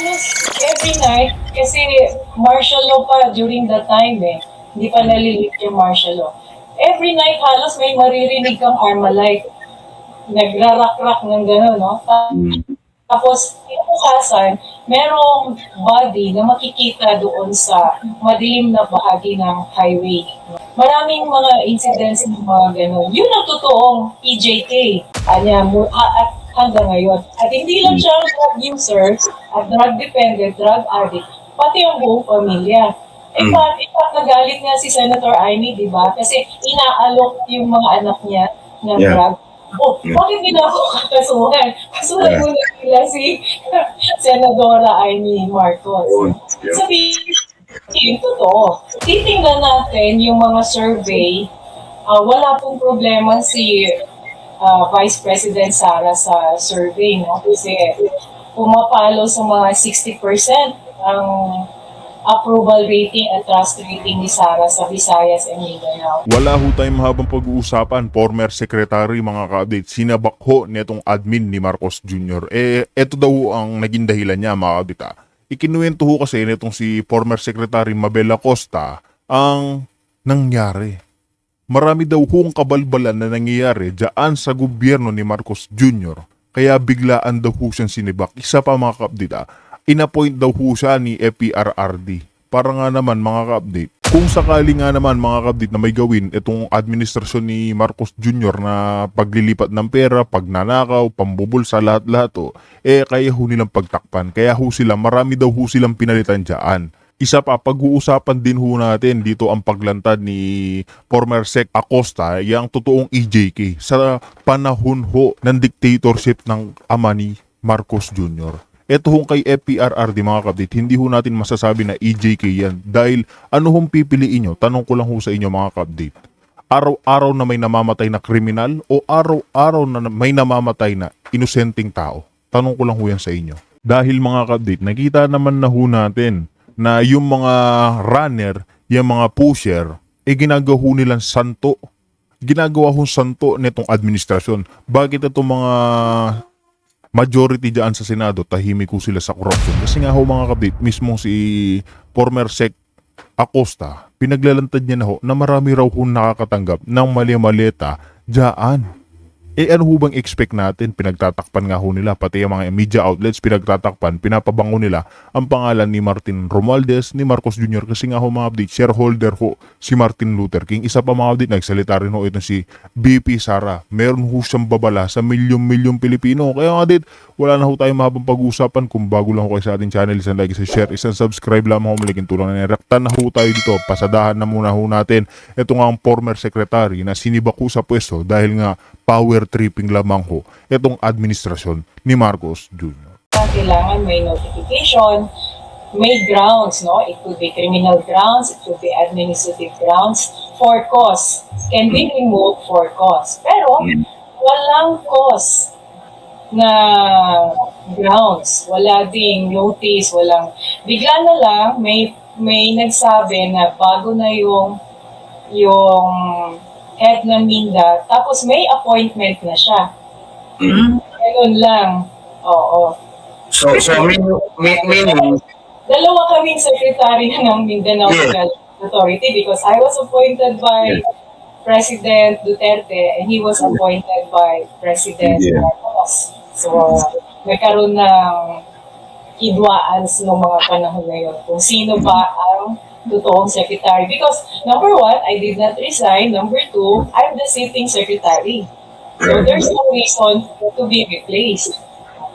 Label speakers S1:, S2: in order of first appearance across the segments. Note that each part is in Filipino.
S1: halos every night, kasi martial law pa during that time eh. Hindi pa nalilit yung martial law. Every night halos may maririnig kang Armalite. Nagrarak-rak ng gano'n, no? Tapos, kinabukasan, merong body na makikita doon sa madilim na bahagi ng highway. Maraming mga incidents ng mga gano'n. Yun ang totoong EJK. At hanggang ngayon. At hindi lang siya drug user at drug dependent, drug addict, pati yung buong pamilya. In fact, nagalit nga si Senator Amy, di ba? Kasi inaalok yung mga anak niya ng drug. Oh, bakit hindi na ako kakasuhan? Kasuhan mo na nila si Senadora Amy Marcos. Sabihin, totoo. Titingnan natin yung mga survey. Wala pong problema si Vice President Sara sa survey, no? Kasi pumapalo sa mga 60% ang approval rating at trust rating ni Sara sa Visayas and Mindanao.
S2: Wala ho tayong mahabang pag-uusapan, former secretary mga ka-update, sinabak ho netong admin ni Marcos Jr. Eto daw ang naging dahilan niya mga ka-update. Ikinuwento ho kasi netong si former secretary Mabel Acosta ang nangyari. Marami daw hong kabalbalan na nangyayari dyan sa gobyerno ni Marcos Jr. Kaya biglaan daw ho siyang sinibak. Isa pa mga ka-update, inappoint daw ho siya ni FPRRD. Para nga naman mga ka-update, kung sakali nga naman mga ka-update na may gawin itong administrasyon ni Marcos Jr. na paglilipat ng pera, pagnanakaw, pambubulsa, lahat-lahat kaya ho nilang pagtakpan. Kaya ho sila, marami daw ho silang pinalitan dyan. Isa pa, pag-uusapan din ho natin dito ang paglantad ni former Sec Acosta, yung totoong EJK sa panahon ho ng dictatorship ng ama ni Marcos Jr. Ito hong kay FPRRD mga kapatid, hindi ho natin masasabi na EJK yan dahil ano hong pipiliin nyo? Tanong ko lang ho sa inyo mga kapatid. Araw-araw na may namamatay na kriminal o araw-araw na may namamatay na inosenteng tao? Tanong ko lang ho yan sa inyo. Dahil mga kapatid, nakita naman na ho natin na yung mga runner, yung mga pusher, ginagawa ho nilang santo. Ginagawa ho santo nitong administrasyon. Bakit itong mga majority dyan sa Senado, tahimik ko sila sa corruption? Kasi nga ho mga kabit, mismo si former Sec Acosta, pinaglalantad niya na ho na marami raw ho nakakatanggap ng mali-maleta dyan. Ano ho bang expect natin? Pinagtatakpan nga ho nila, pati yung mga media outlets pinagtatakpan, pinapabango nila ang pangalan ni Martin Romualdez, ni Marcos Jr. Kasi nga ho mga update, shareholder ho si Martin Luther King. Isa pa mga update, nagsalita rin ho ito si BP Sara. Meron ho siyang babala sa milyong-milyong Pilipino. Kaya nga dit, wala na ho tayong mahabang pag-uusapan. Kung bago lang ho kayo sa ating channel, isang like, isang share, isang subscribe lamang ho, malaking tulong na nirektan na ho tayo dito. Pasadahan na muna ho natin. Ito nga ang former secretary na sinibak ho sa pwesto dahil nga power tripping lamang ho itong administrasyon ni Marcos Jr.
S1: Kailangan may notification, may grounds, no? It could be criminal grounds, it could be administrative grounds for cause. Can be removed for cause. Pero walang cause na grounds. Wala ding notice, walang... Bigla na lang may nagsabi na bago na yung head ng Minda, tapos may appointment na siya. Ganun lang. Oo.
S3: So meaning...
S1: Dalawa kaming secretary ng Mindanao Legal Authority because I was appointed by President Duterte and he was appointed by President Marcos. So, nagkaroon ng hidwaans ng mga panahon na yun. Kung sino ba ang totoong secretary. Because, number one, I did not resign. Number two, I'm the sitting secretary. So, there's no reason to be replaced.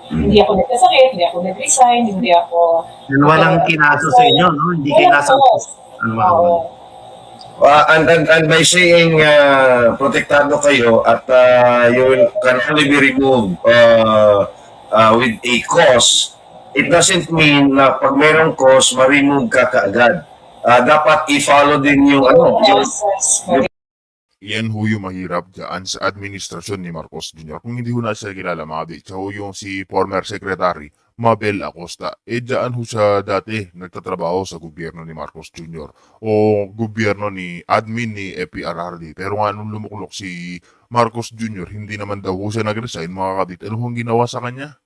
S1: Hindi ako nagkasakit, hindi ako nag-resign, hindi ako...
S4: Walang kinaso sa inyo, no? Hindi kinaso.
S3: And by saying protektado kayo at you can only be removed with a cause, it doesn't mean na pag mayroong cause, ma-remove ka kaagad. Dapat i-follow din yung
S2: Yan ho yung mahirap dyan sa administrasyon ni Marcos Jr. Kung hindi ho na siya kilala mga kapatid, siya ho yung si former secretary Mabel Acosta. Dyan ho siya dati nagtatrabaho sa gobyerno ni Marcos Jr. o gobyerno ni admin ni FPRRD. Pero nga nung lumuklok si Marcos Jr., hindi naman daw ho siya nag-resign mga kapatid. Ano hong ginawa sa kanya?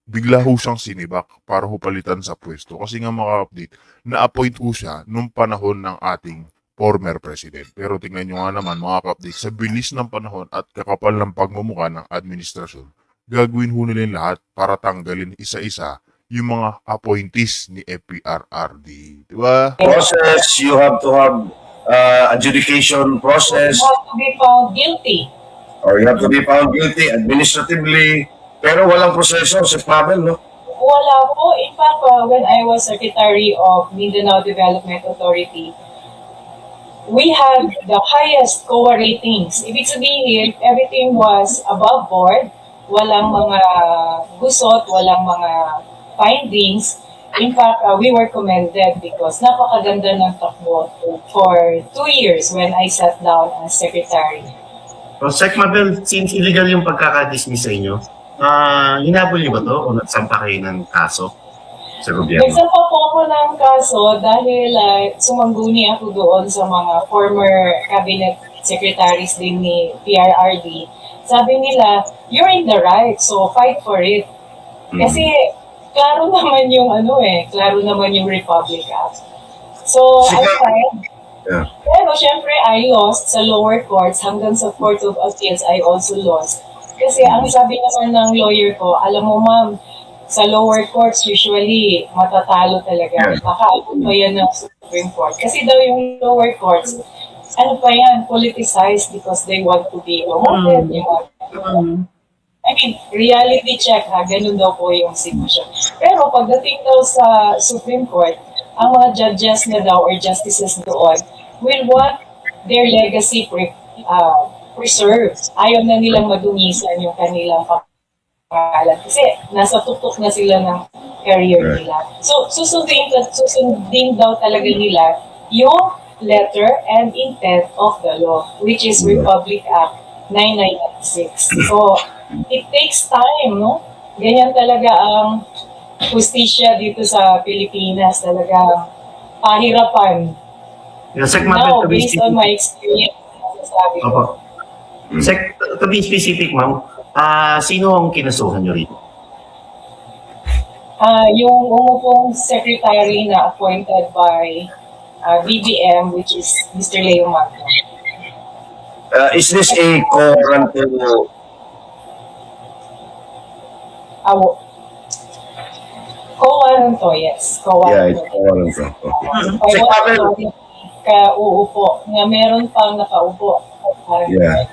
S2: bigla ho siyang sinibak para ho palitan sa pwesto. Kasi nga mga update, na-appoint ho siya nung panahon ng ating former president. Pero tingnan nyo nga naman mga update, sa bilis ng panahon at kakapal ng pagmumukha ng administrasyon, gagawin ho nila yung lahat para tanggalin isa-isa yung mga appointees ni FPRRD. Diba?
S3: Process, you have to have adjudication process,
S1: You have to be found guilty.
S3: or you have to be found guilty administratively, pero walang proseso si Pavel, no?
S1: Wala po. In fact, when I was Secretary of Mindanao Development Authority, we had the highest COA ratings. Ibig sabihin, everything was above board. Walang mga gusot, walang mga findings. In fact, we were commended because napakaganda ng takbo for 2 years when I sat down as Secretary.
S4: So, Sec Mabel, since illegal yung pagkakadismiss sa inyo, hinabol niyo ba to o nagsampa kayo ng kaso sa gobyerno?
S1: Nagsampa po ako ng kaso dahil sumangguni ako doon sa mga former cabinet secretaries din ni PRRD. Sabi nila, you're in the right, so fight for it. Kasi klaro naman yung klaro naman yung Republic Act. So, I tried.
S3: Yeah.
S1: Pero syempre, I lost sa lower courts. Hanggang sa Court of Appeals, I also lost. Kasi ang sabi naman ng lawyer ko, alam mo ma'am, sa lower courts, usually, matatalo talaga.
S3: Yeah.
S1: Makaabot pa yan ng Supreme Court. Kasi daw yung lower courts, ano pa yan, politicized because they want to be promoted. They want I mean, reality check ha, ganun daw po yung sitwasyon. Pero pagdating daw sa Supreme Court, ang mga judges na daw or justices doon will want their legacy preserved. Ayaw na nilang madumisan yung kanilang pangalan kasi nasa tutok na sila ng career nila. So, susundin daw talaga nila yung letter and intent of the law, which is Republic Act 9996. So, it takes time, no? Ganyan talaga ang justisya dito sa Pilipinas, talaga pahirapan.
S4: Yeah, Sec
S1: Now,
S4: Mabel, to be
S1: based on
S4: specific,
S1: my experience, sabi ko,
S4: Opo. Sec, to be specific, ma'am, sino ang kinasuhan niyo rito?
S1: yung umupong secretary na appointed by BBM, which is Mr. Leo Magno.
S3: Is this a current
S1: COA to, yes. COA.
S3: yeah, it's current. Okay.
S1: Sec Mabel, uupo, na meron pang nakaupo.
S3: Yeah.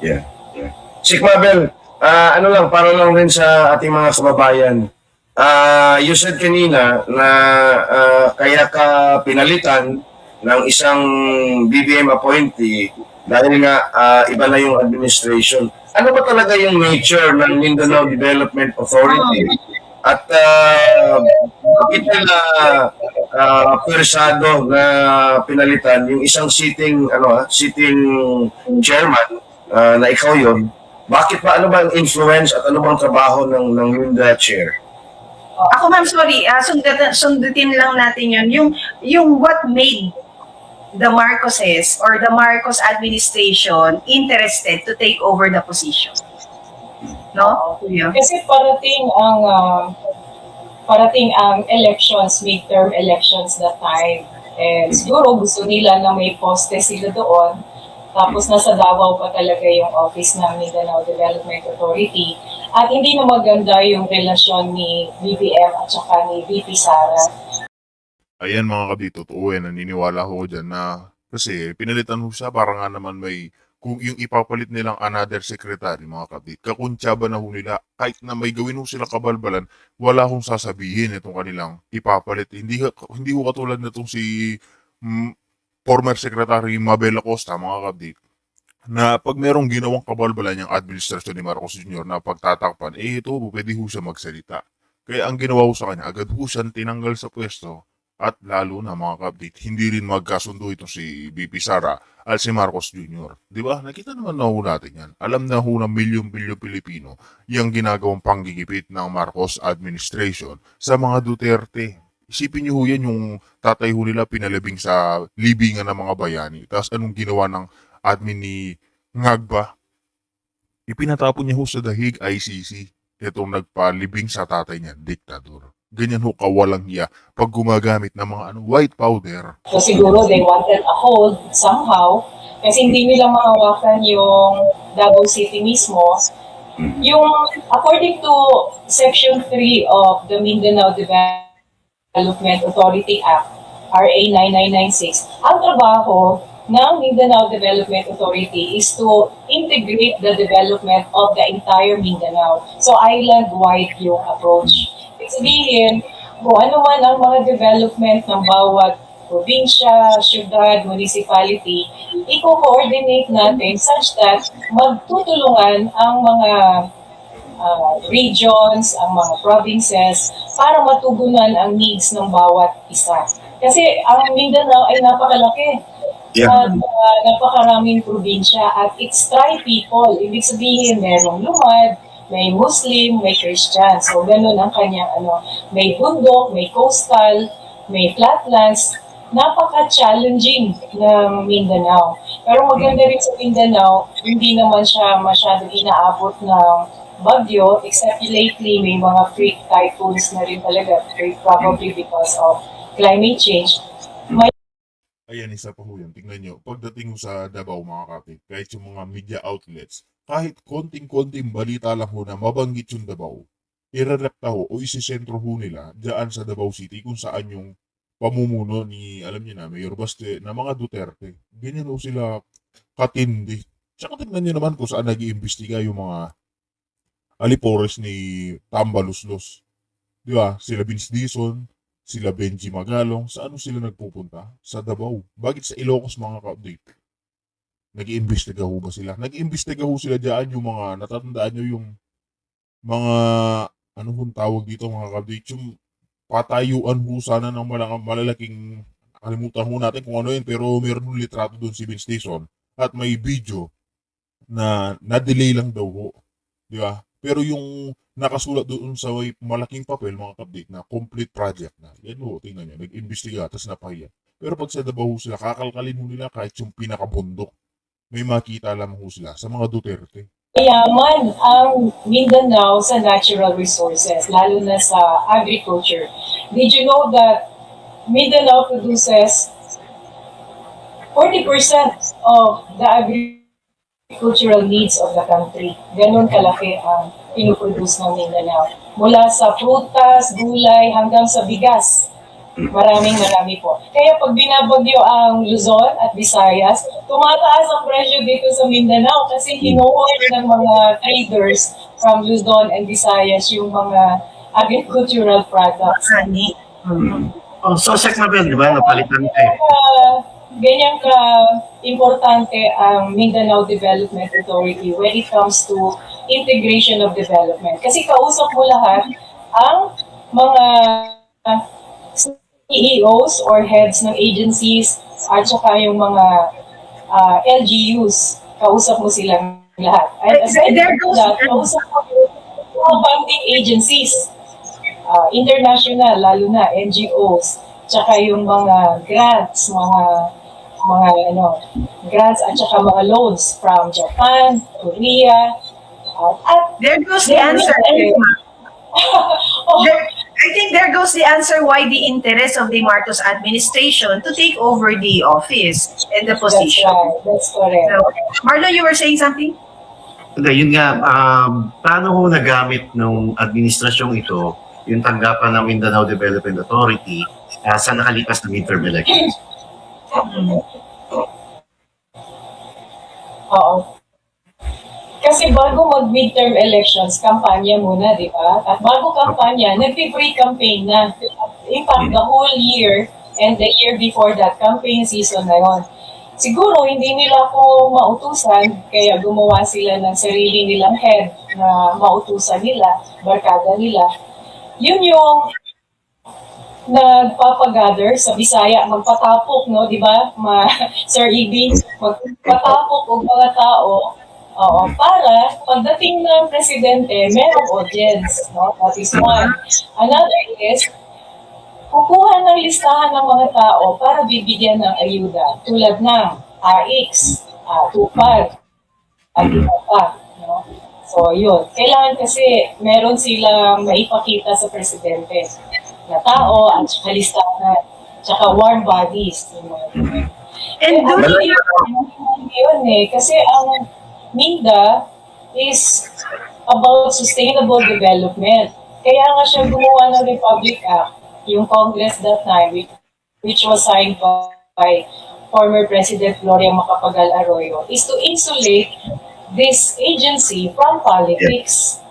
S3: Yeah. Yeah. Sec Mabel, ano lang, para lang rin sa ating mga kababayan. You said kanina na kaya ka pinalitan ng isang BBM appointee dahil nga iba na yung administration. Ano ba talaga yung nature ng Mindanao Development Authority? At bakit nila persado na pinalitan yung isang sitting chairman na ikaw yon? Bakit ba, ano ba ang influence at ano bang trabaho ng Yunda chair?
S5: Ako ma'am, sorry, sundutin lang natin yung what made the Marcoses or the Marcos administration interested to take over the position. No? Yeah.
S1: Kasi parating ang elections, midterm elections that time. And siguro gusto nila na may poste sila doon. Tapos nasa Davao pa talaga yung office ng Mindanao Development Authority. At hindi na maganda yung relasyon ni BBM at saka ni VP Sara.
S2: Ayan mga kabito, totoo yan, naniniwala ko dyan na kasi pinalitan ho siya para nga naman may, kung yung ipapalit nilang another secretary mga kabit, kakuntsaba na ho nila, kahit na may gawin ho sila kabalbalan, wala hong sasabihin itong kanilang ipapalit. Hindi ho katulad na itong si former secretary Mabel Acosta mga kabit, na pag merong ginawang kabalbalan yung administrasyon ni Marcos Jr. na pagtatakpan, ito pwede ho siya magsalita. Kaya ang ginawa ho sa kanya, agad ho siyang tinanggal sa pwesto. At lalo na mga ka-update, hindi rin magkasundo ito si BP Sara at si Marcos Jr. Diba? Nakita naman na ho natin yan. Alam na ho ng milyon-bilyon Pilipino yung ginagawang panggigipit ng Marcos administration sa mga Duterte. Isipin niyo ho yan yung tatay ho nila pinalabing sa libingan ng mga bayani. Tapos anong ginawa ng admin ni Ngagba? Ipinatapon niya ho sa dahig ICC. itong nagpalibing sa tatay niya, diktador. Ganyan ho kawalang hiya pag gumagamit ng mga white powder.
S1: So siguro they wanted a hold somehow kasi hindi nila mahawakan yung Davao City mismo. Yung according to Section 3 of the Mindanao Development Authority Act, RA 9996, ang trabaho ng Mindanao Development Authority is to integrate the development of the entire Mindanao. So island-wide yung approach. Ibig sabihin, kung ano man ang mga development ng bawat probinsya, syudad, municipality, i-coordinate natin such that magtutulungan ang mga regions, ang mga provinces para matugunan ang needs ng bawat isa. Kasi ang Mindanao ay napakalaki.
S3: Yeah.
S1: At napakaraming probinsya at it's tri-people. Ibig sabihin, merong lumad, may Muslim, may Christian. So, ganun ang kanyang may bundok, may coastal, may flatlands. Napaka-challenging ng Mindanao. Pero maganda rin sa Mindanao, hindi naman siya masyadong inaabot ng bagyo, except lately may mga freak typhoons na rin talaga, probably because of climate change.
S2: Ayan, isa pa ho yan. Tingnan nyo, pagdating ho sa Davao mga kapit, kahit yung mga media outlets, kahit konting-konting balita lang ho na mabanggit yung Davao, irerepta ho o isisentro ho nila dyan sa Davao City kung saan yung pamumuno ni, alam niyo na, Mayor Baste, na mga Duterte. Ganyan ho sila katindi. Tsaka tingnan nyo naman kung saan nag-iimbestiga yung mga alipores ni Tambaluslos. Di ba? Sila Vince Dizon, sila Benji Magalong, sa ano sila nagpupunta? Sa Davao. Bakit sa Ilocos mga ka-update? Nag-iimbestiga ho ba sila? Nag-iimbestiga ho sila dyan yung mga, natatandaan nyo yung mga, ano hong tawag dito mga ka-update, yung patayuan ho sana ng malalaking, kalimutan ho natin kung ano yun, pero meron ng litrato doon si Vince Dizon at may video na na-delay lang daw ho. Di ba? Pero yung nakasulat doon sa malaking papel, mga kapdate, na complete project na. Yan ho, tingnan nyo, nag-imbestiga, tapos napahiya. Pero pag sa Davao sila, kakalkalin ho nila kahit yung pinakabundok. May makita lamang ho sila sa mga Duterte.
S1: Mayaman ang Mindanao sa natural resources, lalo na sa agriculture. Did you know that Mindanao produces 40% of the agricultural needs of the country? Ganun kalaki ang pinuproduce ng Mindanao. Mula sa prutas, gulay, hanggang sa bigas. Marami po. Kaya pag binabagyo ang Luzon at Visayas, tumataas ang presyo dito sa Mindanao kasi hinuhuli ng mga traders from Luzon and Visayas yung mga agricultural products.
S5: Honey.
S4: Oh, so Sec Mabel, di ba? Napalitan kayo.
S1: Ganyan ka importante ang Mindanao Development Authority when it comes to integration of development. Kasi kausap mo lahat ang mga CEOs or heads ng agencies at saka yung mga LGUs. Kausap mo silang lahat. And aside from that, kausap mo yung mga funding agencies, international, lalo na NGOs, tsaka yung mga grants, grants at saka mga loans from Japan, Korea, at
S5: There goes the answer. I think there goes the answer why the interest of the Marcos administration to take over the office and the
S1: that's
S5: position.
S1: right, that's correct.
S5: So, Marlo, you were saying something?
S4: Hindi, yun nga, paano ho nagamit ng administrasyong ito yung tanggapan ng Mindanao Development Authority sa nakalipas na midterm elections?
S1: Oo. Kasi bago mag-midterm elections, kampanya muna, di ba? At bago kampanya, nag-pre-campaign na. In fact, the whole year and the year before that, campaign season na yun. Siguro, hindi nila ako mautusan, kaya gumawa sila ng sarili nilang head na mautusan nila, barkada nila. Yun yung nagpapagather sa Bisaya, magpatapok, no, di ba? Sir Igby, magpatapok og mga tao. Oo, para pagdating ng presidente, merong audience, no? That is one. Another is, kukuha ng listahan ng mga tao para bibigyan ng ayuda, tulad ng AX, Tupad, at iba pa, no? So, yun. Kailangan kasi meron silang maipakita sa presidente na tao at saka listahan, tsaka warm bodies. Yung mga ganun.
S5: And
S1: Ang
S5: do you,
S1: yun kasi ang MINDA is about sustainable development. Kaya nga siya gumawa ng Republic Act, yung Congress that time, which was signed by former President Gloria Macapagal Arroyo, is to insulate this agency from politics.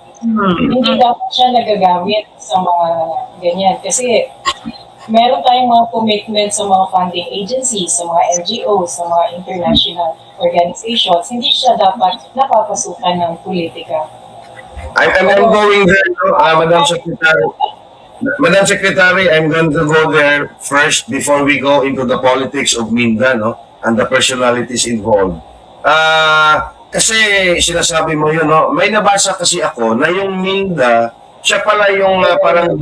S1: Hindi dapat siya nagagamit sa mga ganyan. Kasi meron tayong mga commitment sa mga funding agencies, sa mga NGOs, sa mga international organizations. Hindi siya dapat napapasukan ng politika.
S3: I'm going there, no? Madam Secretary. Madam Secretary, I'm going to go there first before we go into the politics of Minda, no? And the personalities involved. Kasi sinasabi mo yun, no? May nabasa kasi ako na yung Minda, siya pala yung parang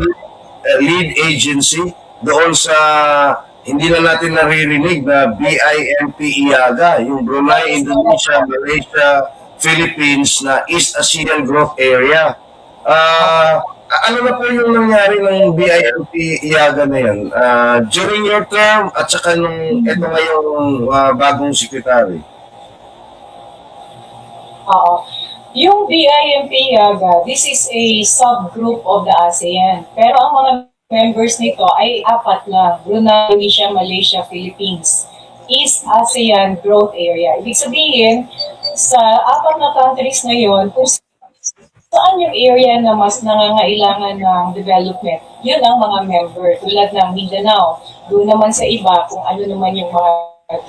S3: lead agency doon sa hindi na natin naririnig na BIMP IAGA, yung Brunei, Indonesia, Malaysia, Philippines na East ASEAN Growth Area. Ano na po yung nangyari ng BIMP IAGA na yan? During your term at saka nung ito ngayong bagong secretary?
S1: Oo. Yung BIMP IAGA, this is a subgroup of the ASEAN. Pero ang mga members nito ay 4 lang. Brunei, Indonesia, Malaysia, Philippines. East ASEAN Growth Area. Ibig sabihin, sa 4 na countries na yon, kung saan yung area na mas nangangailangan ng development, yun ang mga member. Tulad ng Mindanao. Doon naman sa iba, kung ano naman yung mga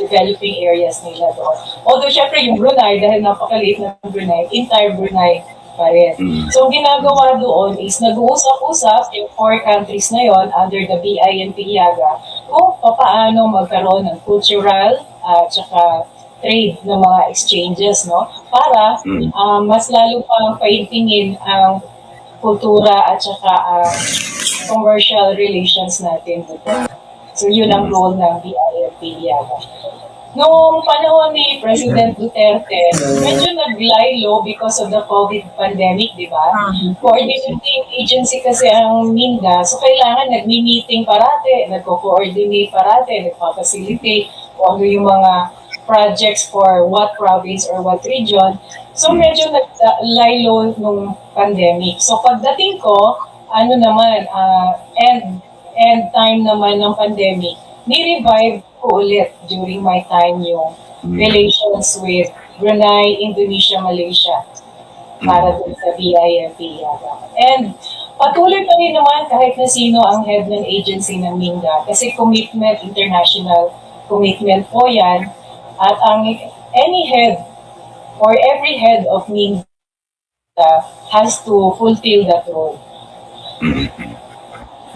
S1: developing areas nila doon. Although, syempre, yung Brunei, dahil napakaliit ng Brunei, entire Brunei pa rin. So, ang ginagawa doon is nag-uusap-usap yung 4 countries na yon under the BIMP IAGA kung paano magkaroon ng cultural at saka trade ng mga exchanges, no? Para mas lalo pang paintingin ang kultura at saka commercial relations natin dito. So, yun ang role ng BIMP IAGA. Noong panahon ni President Duterte, medyo nag-lie-low because of the COVID pandemic, di ba? Coordinating agency kasi ang MINDA, so kailangan nagmi-meeting parate, nagko-coordinate parate, nagpa-facilitate kung ano yung mga projects for what province or what region. So medyo nag-lie-low nung pandemic. So pagdating ko, ano naman, end time naman ng pandemic, ni-revive ko ulit during my time yung relations with Brunei, Indonesia, Malaysia para dun sa BIMP IAGA. And patuloy pa rin naman kahit na sino ang head ng agency ng MINDA kasi commitment, international commitment po yan at ang any head or every head of MINDA has to fulfill that role.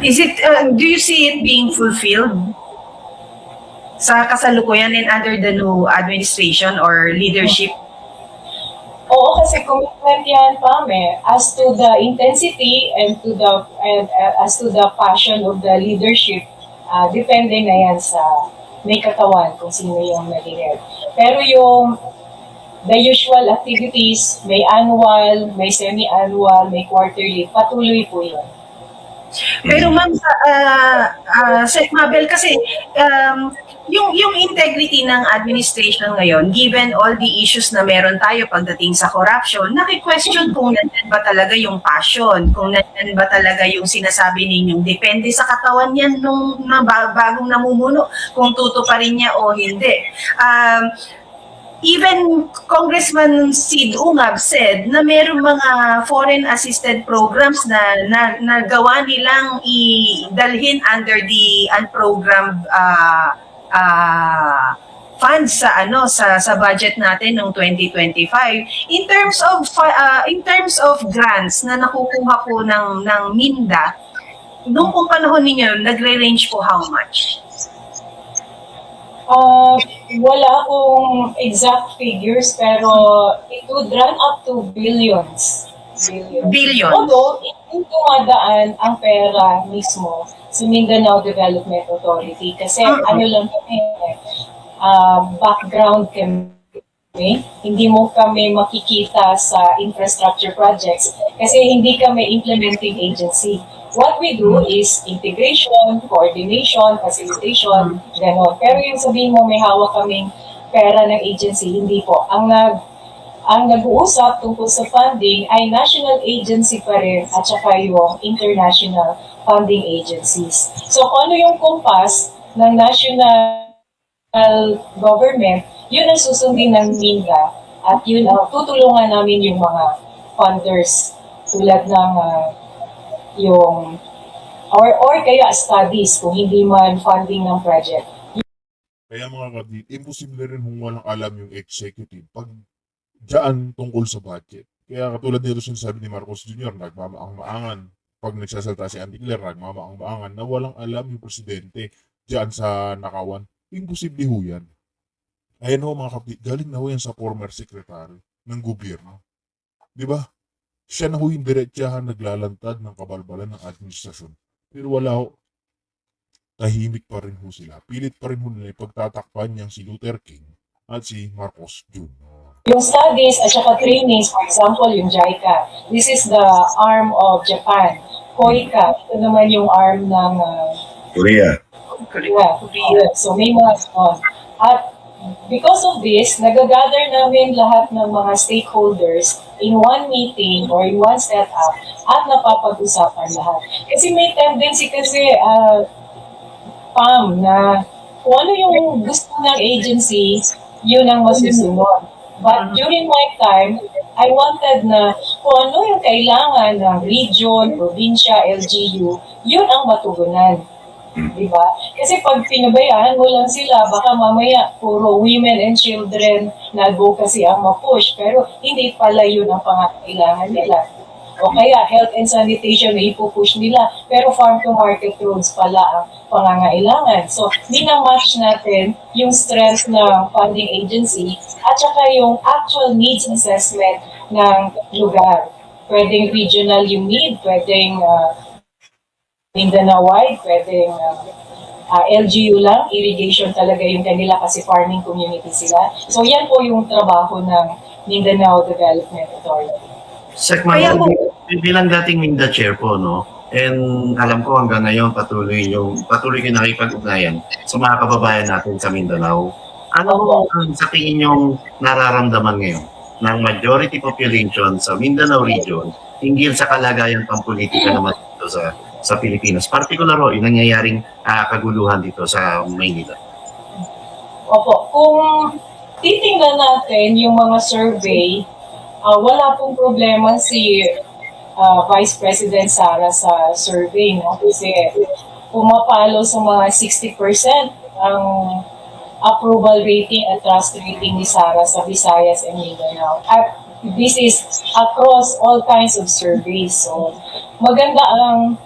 S5: is it, do you see it being fulfilled sa kasalukuyan and under the new administration or leadership?
S1: Oo, kasi commitment yan, Pame, as to the intensity and as to the passion of the leadership, depende na yan sa may katawan kung sino yung nag-head. Pero yung the usual activities, may annual, may semi-annual, may quarterly, patuloy po yun.
S5: Pero ma'am, Sec Mabel, kasi yung integrity ng administration ngayon, given all the issues na meron tayo pagdating sa corruption, naki-question kung nandyan ba talaga yung passion, kung nandyan ba talaga yung sinasabi ninyong depende sa katawan yan nung bagong namumuno, kung tutuparin niya o hindi. Even Congressman Sid Ungab said na mayroong mga foreign assisted programs na nagawa nilang idalhin under the unprogrammed funds sa budget natin noong 2025. In terms of grants na nakukuha po ng MINDA, noong pong panahon ninyo, nagre-range po how much?
S1: Wala akong exact figures pero it would run up to billions.
S5: Billions?
S1: Although, yung dumadaan ang pera mismo sa Mindanao Development Authority kasi ano lang kami, background kami hindi mo kami makikita sa infrastructure projects kasi hindi kami implementing agency. What we do is integration, coordination, facilitation, gano'n. Pero yung sabihin mo may hawak kaming pera ng agency, hindi po. Ang nag-uusap tungkol sa funding ay national agency pa rin at saka yung international funding agencies. So kung ano yung kumpas ng national government, yun ang susundin ng MINDA at yun ang tutulungan namin yung mga funders tulad ng yung or kaya studies kung hindi man funding ng project.
S2: Kaya mga kabit, imposible rin kung walang alam yung executive pag dyan tungkol sa budget. Kaya katulad nito sinasabi ni Marcos Jr., nagmamaang-maangan. Pag nagsasalita si Andy Claire, nagmamaang-maangan na walang alam yung presidente dyan sa nakawan. Imposible ho yan. Ayan ho mga kapit, galing na ho yan sa former secretary ng gobyerno. Di ba? Siya na ho yung diretsahan naglalantad ng kabalbalan ng administrasyon. Pero wala ho, tahimik pa rin ho sila. Pilit pa rin ho nila ipagtatakpan niyang si Luther King at si Marcos Jr.
S1: Yung studies at saka trainings, for example, yung JICA, this is the arm of Japan. COICA, ito naman yung arm ng
S3: Korea.
S1: Korea. So may mga at because of this, nagagather namin lahat ng mga stakeholders in one meeting or in one setup at napapag-usapan lahat. Kasi may tendency kasi, Pam, na kung ano yung gusto ng agency, yun ang masusunod. But during my time, I wanted na kung ano yung kailangan ng region, probinsya, LGU, yun ang matugunan. Diba? Kasi pag pinabayaan mo lang sila, baka mamaya puro women and children na advocacy ang ma-push. Pero hindi pala yun ang pangangailangan nila. O kaya health and sanitation na ipupush nila. Pero farm to market roads pala ang pangangailangan. So, minamatch natin yung strength ng funding agency at saka yung actual needs assessment ng lugar. Pwedeng regional yung need, pwedeng Mindanao-wide, pwedeng LGU lang, irrigation talaga yung kanila kasi farming community sila. So yan po yung trabaho ng Mindanao Development Authority.
S4: Sec,
S5: Kaya
S4: ma'am,
S5: po-
S4: bilang dating MINDA chair po, no? And alam ko hanggang ngayon patuloy kayo nakipag-ugnayan sa mga kababayan natin sa Mindanao. Ano po ang sa tingin yung nararamdaman ngayon ng majority population sa Mindanao region hinggil sa kalagayan pampolitika naman dito sa Pilipinas? Particular ho, yung nangyayaring kaguluhan dito sa Maynila.
S1: Opo, kung titingnan natin yung mga survey, wala pong problema si Vice President Sara sa survey, no? Kasi pumapalo sa mga 60% ang approval rating at trust rating ni Sara sa Visayas and Mindanao. At this is across all kinds of surveys. So, maganda ang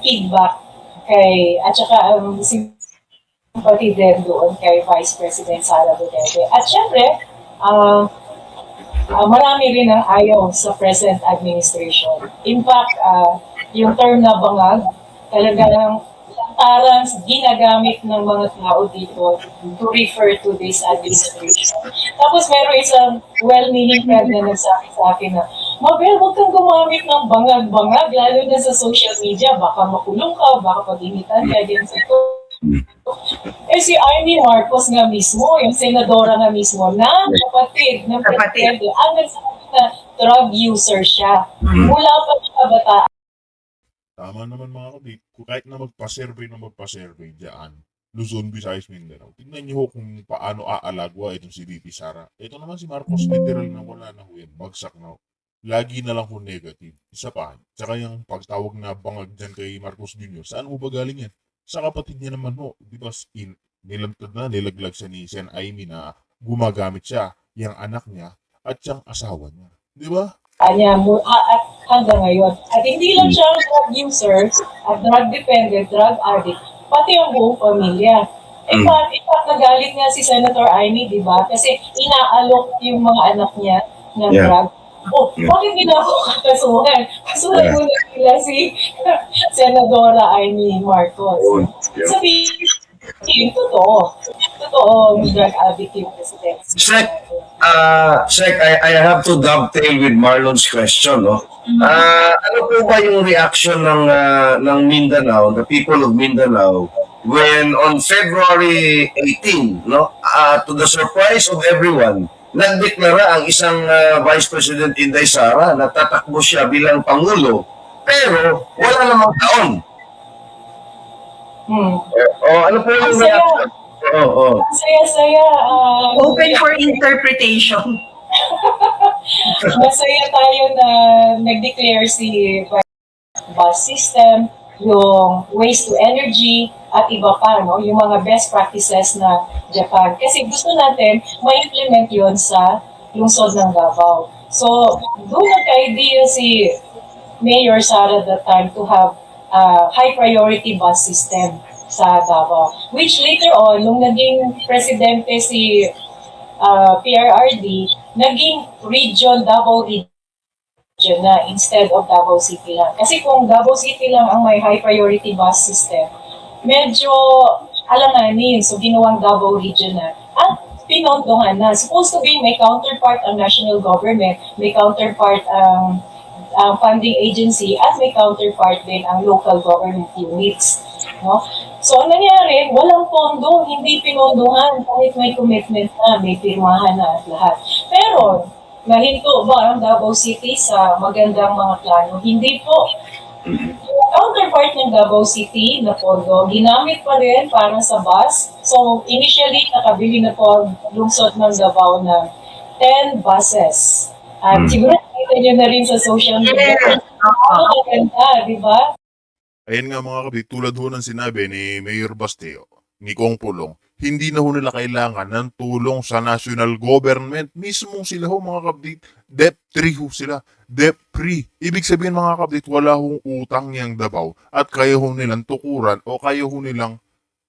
S1: feedback kay, at saka ang sympathy din doon kay Vice President Sara Duterte. At syempre, marami rin ang ayaw sa present administration. In fact, yung term na bangag, talagang lantaran ginagamit ng mga tao dito to refer to this administration. Tapos meron isang well-meaning friend na nagsabi sa akin na, Mabel, huwag kang gumamit ng bangag-bangag, lalo na sa social media. Baka makulong ka, baka pag-initan ka, din sa ito. Eh si Amy Marcos nga mismo, yung senadora nga mismo, na kapatid ng presidente, ang nagsabi na drug user siya. Mula pa sa kabataan.
S2: Tama naman mga kabit, kahit na magpa-survey dyan, Luzon, Visayas, Mindanao. Tingnan niyo ho kung paano aalagwa itong si VP Sara. Ito naman si Marcos, literal na wala na ho yan, bagsak na ho. Lagi na lang ho negative. Isa pa, tsaka yung pagtawag na bangag dyan kay Marcos Jr., saan mo ba galing yan? Sa kapatid niya naman ho, di ba, nilaglag siya ni Sen Aimee na gumagamit siya, yung anak niya, at siyang asawa niya. Di ba?
S1: Kanya at hanggang ngayon. At hindi lang siya drug user, at drug dependent, drug addict, pati ang buong pamilya. In fact, nagalit nga si Senator Aimee, di ba? Kasi inaalok yung mga anak niya ng drug. Bakit hindi na ako kakasuhan? Kasuhan mo na nila si Senadora Aimee Marcos. Sabihin, totoo. Totoo, drug addict yung president.
S3: Sec, Sec, I have to dovetail with Marlon's question, no? Ano po ba yung reaction ng Mindanao, the people of Mindanao, when on February 18, no, to the surprise of everyone, nagdeklara ang isang Vice President Inday Sara na tatakbo siya bilang Pangulo, pero wala namang taon. Ano po yung
S1: Ang saya.
S3: reaction?
S1: Ang saya-saya.
S5: Open for interpretation.
S1: Masaya tayo na nag-declare si bus system, yung waste to energy, at iba pa, no? Yung mga best practices na Japan. Kasi gusto natin ma-implement yon sa lungsod ng Davao. So, doon nagka-idea si Mayor Sara that time to have high priority bus system sa Davao. Which later on, nung naging presidente si PRRD, naging region, Davao region na instead of Davao City lang. Kasi kung Davao City lang ang may high priority bus system, medyo alanganin. So, ginawang Davao region na. At pinondongan na. Supposed to be may counterpart ang national government, may counterpart ang funding agency, at may counterpart din ang local government units. No? So, ang nangyari, walang pondo, hindi pinondohan kahit may commitment na, may pirmahan na at lahat. Pero, nahinto ba ang Davao City sa magandang mga plano? Hindi po. Yung counterpart ng Davao City na pondo, ginamit pa rin para sa bus. So, initially, nakabili na po ang lungsod ng Davao ng 10 buses. At siguro nakita nyo na rin sa social media. Ano maganda, di ba?
S2: Ayan nga mga kabit, tulad ho ng sinabi ni Mayor Basteo, ni Kong Pulong, hindi na ho nila kailangan ng tulong sa national government. Mismong sila ho mga kabit, debt-free ho sila. Debt-free. Ibig sabihin mga kabit, wala hong utang niyang Davao at kaya ho nilang tukuran o kaya ho nilang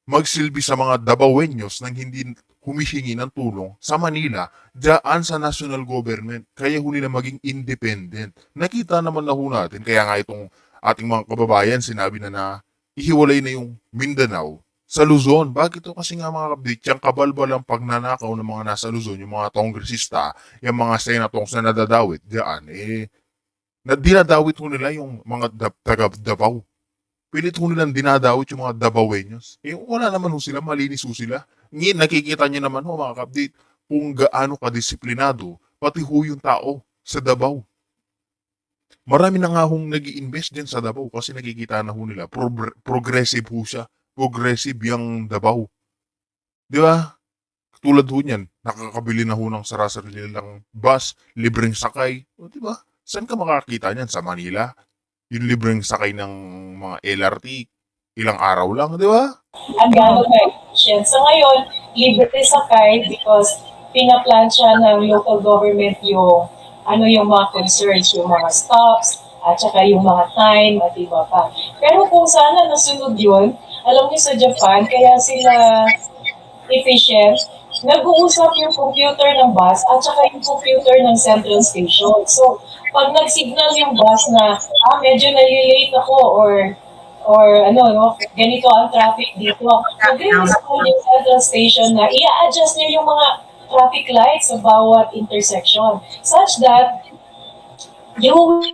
S2: magsilbi sa mga Davaoeños nang hindi humihingi ng tulong sa Manila, dyan sa national government. Kaya ho nila maging independent. Nakita naman na ho natin, kaya nga itong ating mga kababayan, sinabi na ihiwalay na yung Mindanao sa Luzon. Bakit ito? Kasi nga mga kabit, yung kabalbalang pagnanakaw ng mga nasa Luzon, yung mga kongresista, yung mga senators na nadadawit diyan, dinadawit ho nila yung mga taga Davao. Pilit ho nilang dinadawit yung mga Davaoeños. Wala naman ho sila, malinis ho sila. Ngayon, nakikita niyo naman ho mga kabit, kung gaano kadisiplinado, pati ho yung tao sa Davao. Marami na nga hong nag-i-invest din sa Davao kasi nakikita na ho nila. Progressive ho siya. Progressive yung Davao. Di ba? Tulad ho niyan, nakakabili na ho ng sarili nilang bus, libreng sakay. O, di ba? Saan ka makakita niyan? Sa Manila? Yung libreng sakay ng mga LRT, ilang araw lang, di ba?
S1: Ang gano'n na efficient. So ngayon, libre sakay because pinaplan siya ng local government yung mga concerns, yung mga stops, at saka yung mga time, at iba pa. Pero kung sana nasunod yun, alam niyo sa Japan, kaya sila efficient, nag-uusap yung computer ng bus at saka yung computer ng central station. So, pag nag-signal yung bus na, medyo nalilate ako or ganito ang traffic dito. Mag-respond yung central station na i-adjust niya yung mga traffic lights sa bawat intersection such that you will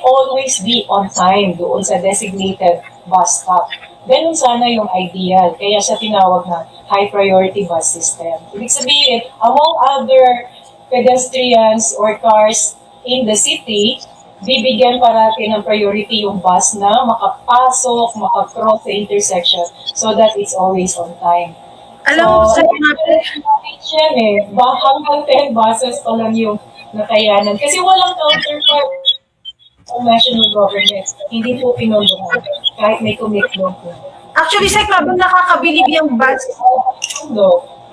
S1: always be on time doon sa designated bus stop. Ganun sana yung ideal. Kaya siya tinawag na high priority bus system. Ibig sabihin, among other pedestrians or cars in the city, bibigyan parati ng priority yung bus na makapasok, makakross sa intersection so that it's always on time.
S5: Alam mo,
S1: So,
S5: sa mga
S1: yan hanggang 10 buses pa lang yung nakayanan. Kasi walang counterpart ng national government. Hindi po pinondohan kahit may commitment.
S5: actually, sa habang nakakabilib yung bus,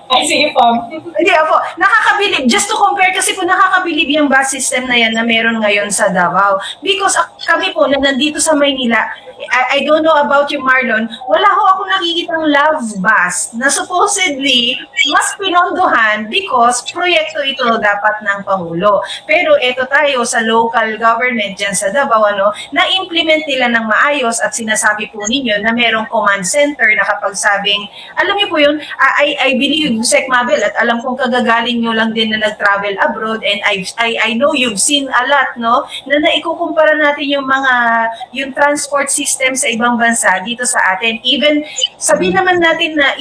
S1: Ay, sige, Pam.
S5: hindi ako, nakakabilib, just to compare kasi po nakakabilib yung bus system na yan na meron ngayon sa Davao. Because kami po na nandito sa Maynila, I don't know about you, Marlon, wala ho ako nakikitang love bus na supposedly mas pinondohan because proyekto ito dapat ng Pangulo. Pero ito tayo sa local government dyan sa Davao, na-implement nila ng maayos at sinasabi po ninyo na merong command center na kapag sabing, alam niyo po yun, I believe Sec Mabel, at alam kong kagagaling nyo lang din na nag-travel abroad, and I know you've seen a lot, no? Na naikukumpara natin yung transport system sa ibang bansa dito sa atin. Even, sabi naman natin na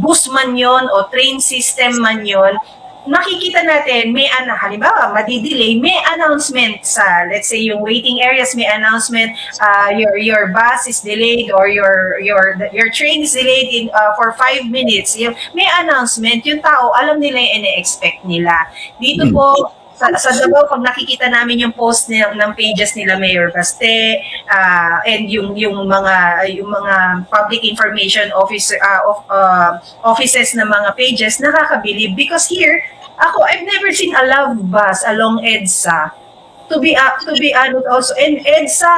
S5: bus man yon o train system man yon, makikita natin, may halimbawa, madidelay, may announcement sa, let's say, yung waiting areas, may announcement, your bus is delayed or your train is delayed for 5 minutes. May announcement, yung tao, alam nila yung ine-expect nila. Dito po, sa Davao, pag nakikita namin yung post ng pages nila Mayor Baste, and yung mga public information offices ng mga pages, nakakabilib because here I've never seen a love bus along EDSA, to be honest also. And EDSA,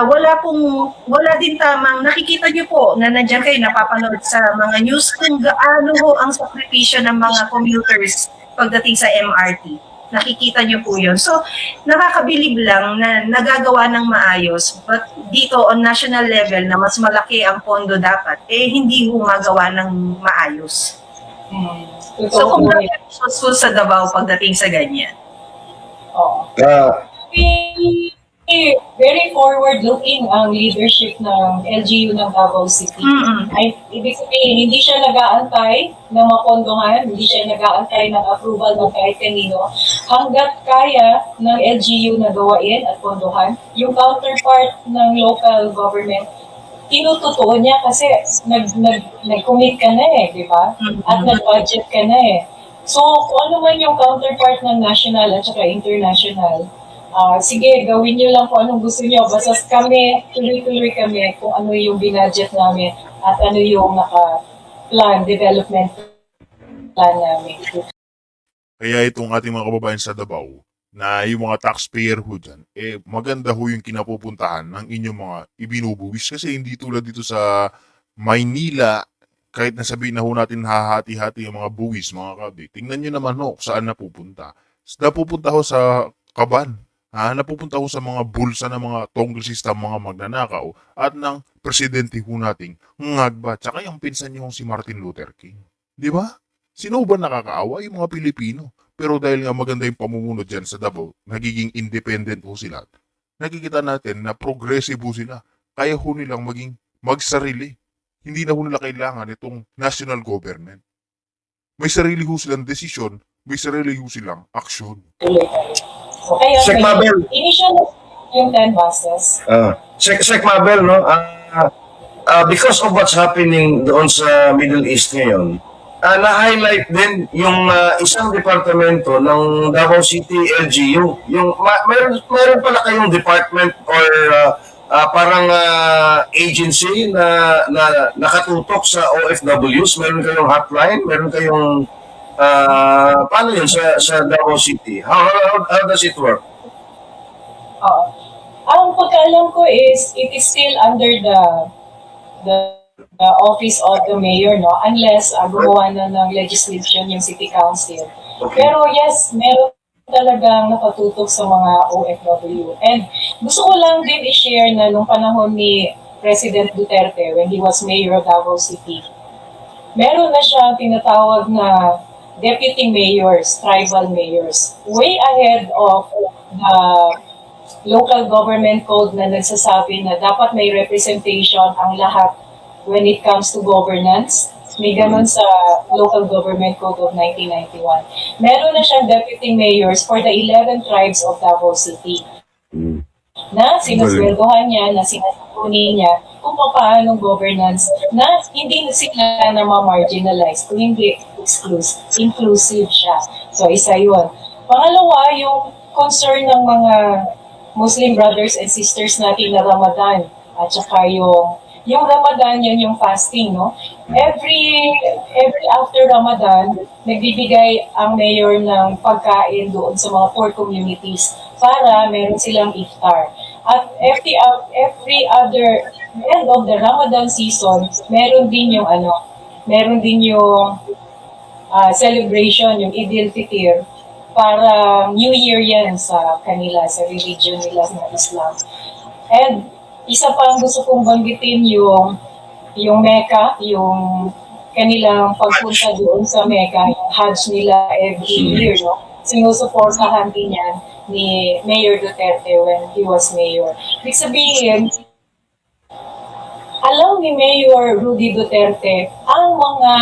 S5: wala din tamang, nakikita niyo po na nandiyan kayo napapanood sa mga news kung gaano ho ang sakripisyo ng mga commuters pagdating sa MRT. Nakikita niyo po yun. So, nakakabilib lang na nagagawa ng maayos, but dito on national level na mas malaki ang pondo dapat, hindi humagawa ng maayos. So, kung bakit successful sa Davao pagdating sa ganyan?
S1: Oo.
S3: Ah,
S1: Very forward-looking ang leadership ng LGU ng Davao City. Ibig sabihin, hindi siya nag-aantay ng mapondohan, hindi siya nag-aantay ng approval ng kahit kanino. Hanggat kaya ng LGU na gawain at pondohan, yung counterpart ng local government, tinututuo niya kasi nag-commit ka na di ba? At nag-budget ka na So, kung ano man yung counterpart ng national at saka international, sige, gawin nyo lang kung anong gusto nyo. Basta kami, tuloy-tuloy kami kung ano yung binudget namin at ano yung development plan namin.
S2: Kaya itong ating mga kababayan sa Davao, na yung mga taxpayer ho dyan, maganda ho yung kinapupuntahan ng inyong mga ibinubuwis. Kasi hindi tulad dito sa Maynila, kahit nasabihin na ho natin hahati-hati yung mga buwis, mga kabdi. Tingnan nyo naman ho saan napupunta. Napupunta ho sa kaban. Napupunta ho sa mga bulsa ng mga kongresista, mga magnanakaw, at ng presidente ho nating ngagba. Tsaka yung pinsan niyo si Martin Luther King. Di ba? Sino ba nakakaawa? Yung mga Pilipino. Pero dahil nga maganda yung pamumuno dyan sa Davao, nagiging independent ho sila. Nakikita natin na progressive ho sila. Kaya ho nilang maging magsarili. Hindi na ho nila kailangan itong national government. May sarili ho silang desisyon, may sarili ho silang aksyon.
S1: So, kaya
S3: Sec Mabel.
S1: initial yung 10 buses.
S3: Sec Mabel, no? Because of what's happening doon sa Middle East ngayon, na-highlight din yung isang departamento ng Davao City LGU. Mayroon pala kayong department or parang agency na nakatutok sa OFWs. Meron kayong hotline, meron kayong paano yun sa Davao City? How does it work?
S1: Ang pagkaalam ko is, it is still under the office of the mayor, no? Unless gumawa na ng legislation yung city council.
S3: Okay.
S1: Pero yes, meron talagang nakatutok sa mga OFW. And gusto ko lang din i-share na nung panahon ni President Duterte, when he was mayor of Davao City, meron na siyang tinatawag na deputy mayors, tribal mayors, way ahead of the local government code na nagsasabi na dapat may representation ang lahat when it comes to governance. May ganun sa local government code of 1991. Meron na siyang deputy mayors for the 11 tribes of Davao City na sinasweldohan niya, na sinasapuni niya kung paano governance na hindi sila na ma-marginalize, kung hindi inclusive siya. So, isa yun. Pangalawa, yung concern ng mga Muslim brothers and sisters natin na Ramadan at saka yung Ramadan, yun yung fasting, no? Every after Ramadan, nagbibigay ang mayor ng pagkain doon sa mga poor communities para meron silang iftar. At every other end of the Ramadan season, meron din yung celebration, yung Eid al-Fitr, para New Year yan sa kanila, sa religion nila ng Islam. And isa pa ang gusto kong banggitin yung Mecca, yung kanilang pagpunta doon sa Mecca, yung Hajj nila every year, no? Sinusuportahan din yan ni Mayor Duterte when he was mayor. Ibig sabihin, alam ni Mayor Rudy Duterte ang mga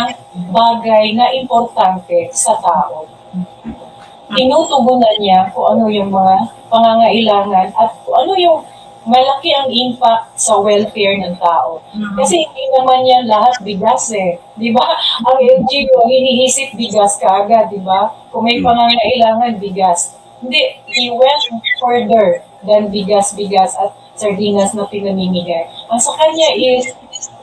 S1: bagay na importante sa tao. Tinutugunan niya kung ano yung mga pangangailangan at kung ano yung malaki ang impact sa welfare ng tao. Kasi hindi naman yan lahat bigas eh. Di ba? Ang LGU, ang iniisip bigas kaagad, di ba? Kung may pangangailangan, bigas. Hindi, he went further than bigas-bigas at sardinas na pinamimigay. Ang sa kanya is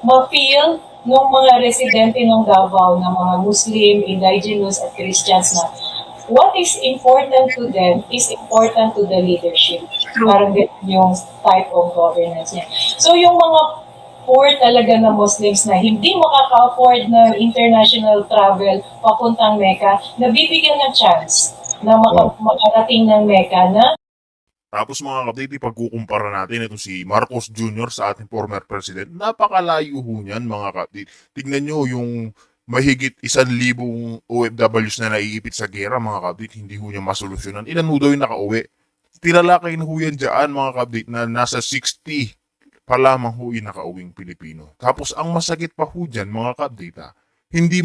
S1: ma-feel ng mga residente ng Davao, ng mga Muslim, Indigenous at Christians na what is important to them is important to the leadership. Parang ganun yung type of governance niya. So yung mga poor talaga na Muslims na hindi makaka-afford ng international travel papuntang Mecca, nabibigyan ng chance na makarating ng Mecca na
S2: Tapos mga kapatid, pagkukumpara natin itong si Marcos Jr. sa ating former president, napakalayo ho niyan mga kapatid. Tignan nyo yung mahigit 1,000 OFWs na naiipit sa gera mga kapatid, hindi ho niya masolusyonan. Ilan ho daw yung nakauwi? Tilalakay na ho yan dyan mga kapatid na nasa 60 pa lamang ho yung nakauwing Pilipino. Tapos ang masakit pa ho dyan mga kapatid, hindi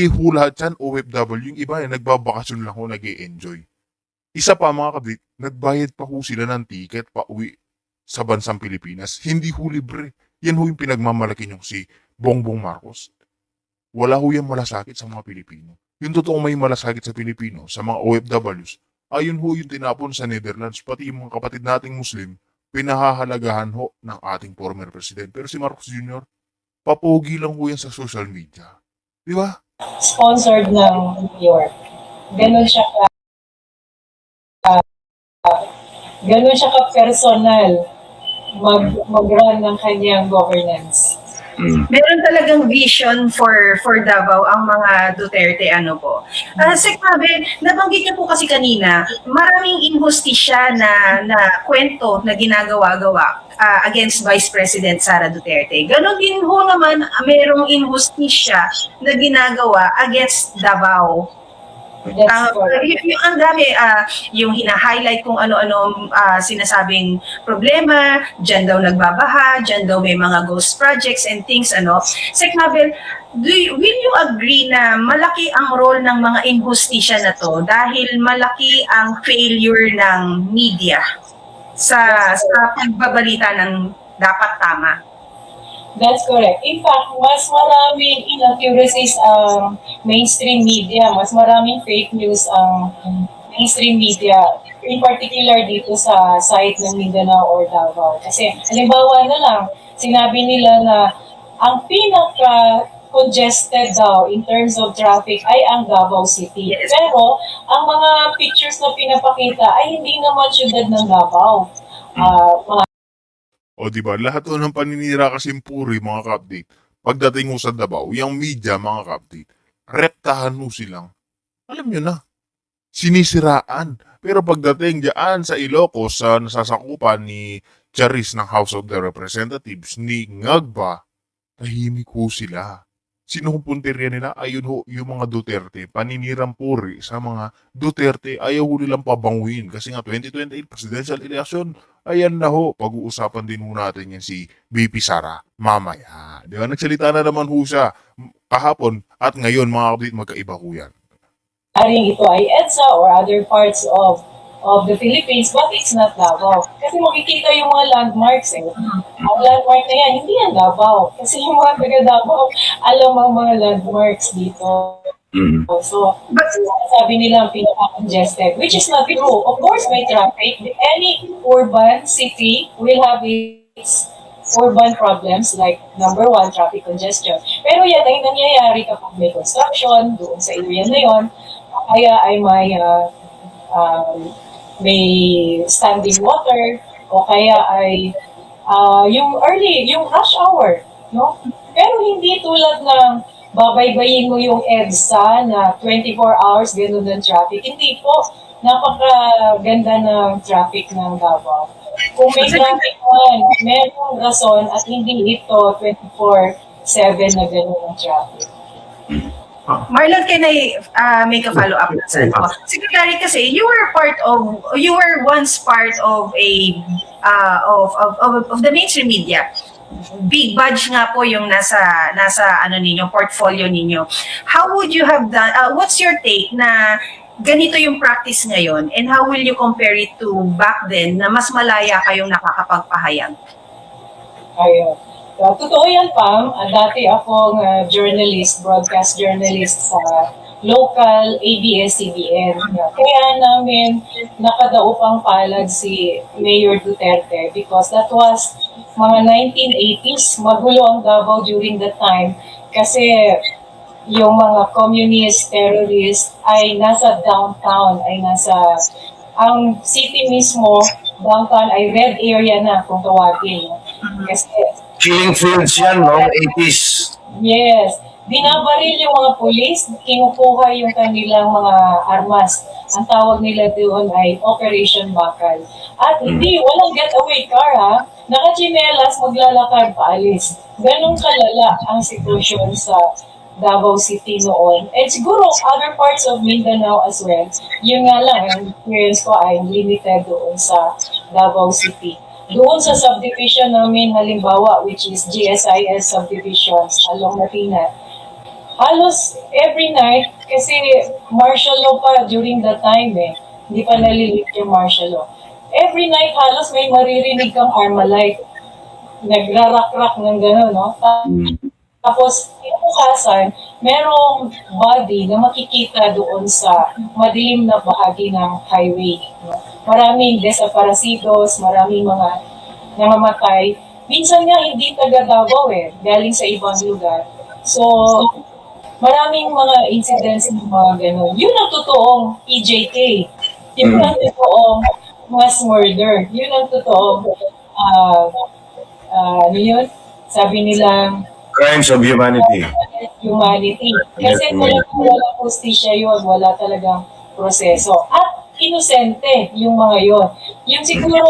S2: ho lahat yan OFW, yung iba yung nagbabakasyon lang ho, nag-e-enjoy. Isa pa mga kapatid, nagbayad pa ho sila ng ticket pa uwi sa bansang Pilipinas. Hindi ho libre. Yan ho yung pinagmamalaki nyo si Bongbong Marcos. Wala ho yan malasakit sa mga Pilipino. Yung totoong may malasakit sa Pilipino, sa mga OFWs, ayun ho yung tinapon sa Netherlands, pati yung mga kapatid nating Muslim, pinahahalagahan ho ng ating former president. Pero si Marcos Jr., papogi lang ho yan sa social media. Di ba?
S1: sponsored ng New York. Ganun siya ka-personal mag-run ng kanyang governance.
S5: Meron talagang vision for Davao ang mga Duterte po. Sek Mabel, nabanggit niyo po kasi kanina, maraming injustisya na kwento na ginagawa-gawa against Vice President Sara Duterte. Ganon din ho naman, merong injustisya na ginagawa against Davao.
S1: That's correct.
S5: Yung ang dami, yung hina-highlight kung ano-ano sinasabing problema, dyan daw nagbabaha, dyan daw may mga ghost projects and things, Sek Mabel, will you agree na malaki ang role ng mga injustisya na to dahil malaki ang failure ng media sa pagbabalita ng dapat tama?
S1: That's correct. In fact, mas maraming inaccuracies ang mainstream media, mas maraming fake news ang mainstream media, in particular dito sa site ng Mindanao or Davao. Kasi, halimbawa na lang, sinabi nila na ang pinaka-congested daw in terms of traffic ay ang Davao City.
S5: Yes.
S1: Pero, ang mga pictures na pinapakita ay hindi naman syudad ng Davao. Mga
S2: O diba, lahat o ng paninira kasing puri mga ka-update. Pagdating mo sa Davao, yung media mga ka-update, reptahan mo silang. Alam nyo na, sinisiraan. Pero pagdating dyan sa Ilocos, sa nasasakupan ni Charis ng House of the Representatives, ni Ngagba, tahimik ho sila. Sino hong punteriya nila? Ayun ho, yung mga Duterte, paninirang puri sa mga Duterte, ayaw ho nilang pabanguin. Kasi nga 2028 presidential election, ayan na ho, pag-uusapan din ho natin yan si BP Sara mamaya. Di ba? Nagsalita na naman ho siya kahapon at ngayon mga kapatid, magkaiba ho yan.
S1: aring ito ay EDSA or other parts of the Philippines, but it's not Davao. Kasi makikita yung mga landmarks eh. Ang landmark na yan, hindi yan Davao. Kasi yung mga taga Davao, alam ang mga landmarks dito. So, sabi nila ang pinaka-congested, which is not true. Of course, may traffic. Any urban city will have its urban problems like number one, traffic congestion. Pero yan ay nangyayari kapag may construction doon sa area na yon, kaya ay may standing water o kaya ay yung rush hour, no? Pero hindi tulad ng babaybayin mo yung EDSA na 24 hours ganun ng traffic. Hindi po, napakaganda ng traffic ng Davao. Kung may traffic man, merong rason at hindi ito 24/7 na ganun ang traffic.
S5: Marlon, can I make a follow-up? Secretary, kasi you were once part of a of the mainstream media. Big badge nga po yung nasa ano ninyo, portfolio ninyo. How would you have done, what's your take na ganito yung practice ngayon, and how will you compare it to back then na mas malaya kayong nakakapagpahayag?
S1: Ayun. So, totoo yan, Pam. Dati akong journalist, broadcast journalist sa local ABS-CBN. Kaya namin nakadaupang palad si Mayor Duterte because that was mga 1980s. Magulo ang Davao during that time kasi yung mga communist, terrorist ay nasa downtown, ay nasa ang city mismo, downtown ay red area na kung tawagin. Kasi
S3: Killing fields yan, no? 80s.
S1: yes, binabaril yung mga pulis, kinukuha yung kanilang mga armas. Ang tawag nila doon ay Operation Bakal. At hindi, walang getaway car ha. Nakachinelas, maglalakad paalis. Ganong kalala ang sitwasyon sa Davao City noon. And siguro other parts of Mindanao as well. Yun nga lang, ang experience ko ay limited doon sa Davao City. Doon sa subdivision namin, halimbawa, which is GSIS subdivisions along Latina, halos every night, kasi martial law pa during that time hindi pa nalilift yung martial law. Every night halos may maririnig kang Armalite. Nagrarak-rak ng gano'n, no? Tapos, kinabukasan, merong body na makikita doon sa madilim na bahagi ng highway. No? Maraming desaparecidos, maraming mga namamatay. Minsan nga hindi taga Davao galing sa ibang lugar. So, maraming mga incidents ng mga gano'n. Yun ang totoong EJK. Yun ang totoong mass murder. Yun ang totoong, ano yun? Sabi nilang,
S3: Crimes of humanity.
S1: humanity. Kasi walang hustisya yun, wala talagang proseso. At inosente yung mga yun. Yung siguro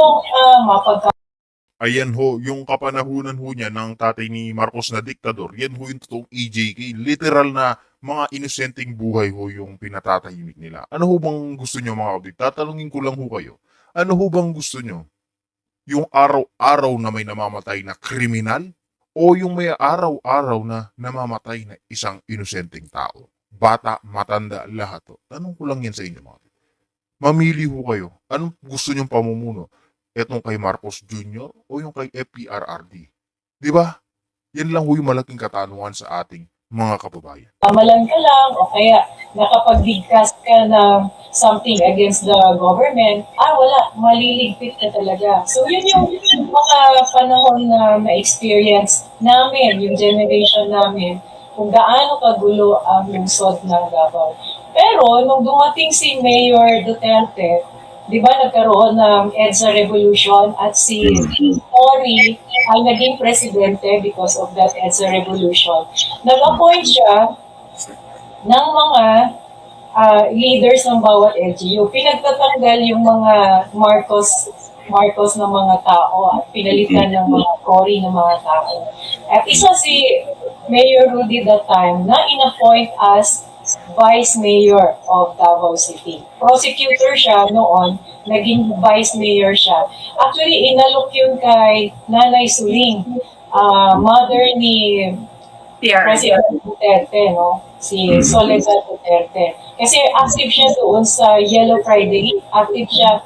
S2: Ayan ho, yung kapanahunan ho niya ng tatay ni Marcos na diktador, yan ho yung totoong EJK. Literal na mga inosenteng buhay ho yung pinatatahimik nila. Ano ho bang gusto nyo mga kapatid? Tatalungin ko lang ho kayo. Ano ho bang gusto nyo? Yung araw-araw na may namamatay na kriminal? O yung may araw-araw na namamatay na isang inosenteng tao? Bata, matanda, lahat ho. Tanong ko lang yan sa inyo mga kapatid. Mamili ho kayo. Anong gusto nyong pamumuno? Etong kay Marcos Jr. o yung kay FPRRD? Di ba? Yan lang ho yung malaking katanungan sa ating mga kababayan.
S1: pamalan ka lang o kaya nakapag-bigcast ka ng something against the government, wala, maliligpit ka talaga. So yun yung mga panahon na na-experience namin, yung generation namin, kung gaano kagulo ang lungsod ng Davao. Pero nung dumating si Mayor Duterte, di ba nagkaroon ng EDSA Revolution at si Cory ay naging presidente because of that EDSA Revolution. Nag-appoint siya ng mga leaders ng bawat LGU. Pinagtatanggal yung mga Marcos ng mga tao at pinalitan ng mga Cory ng mga tao. At isa si Mayor Rudy that time na in-appoint as Vice Mayor of Davao City. Prosecutor siya noon, naging Vice Mayor siya. Actually, inalok yun kay Nanay Suling, mother ni President Duterte, no? Si Soledad Duterte. Kasi active siya doon sa Yellow Friday. Active siya,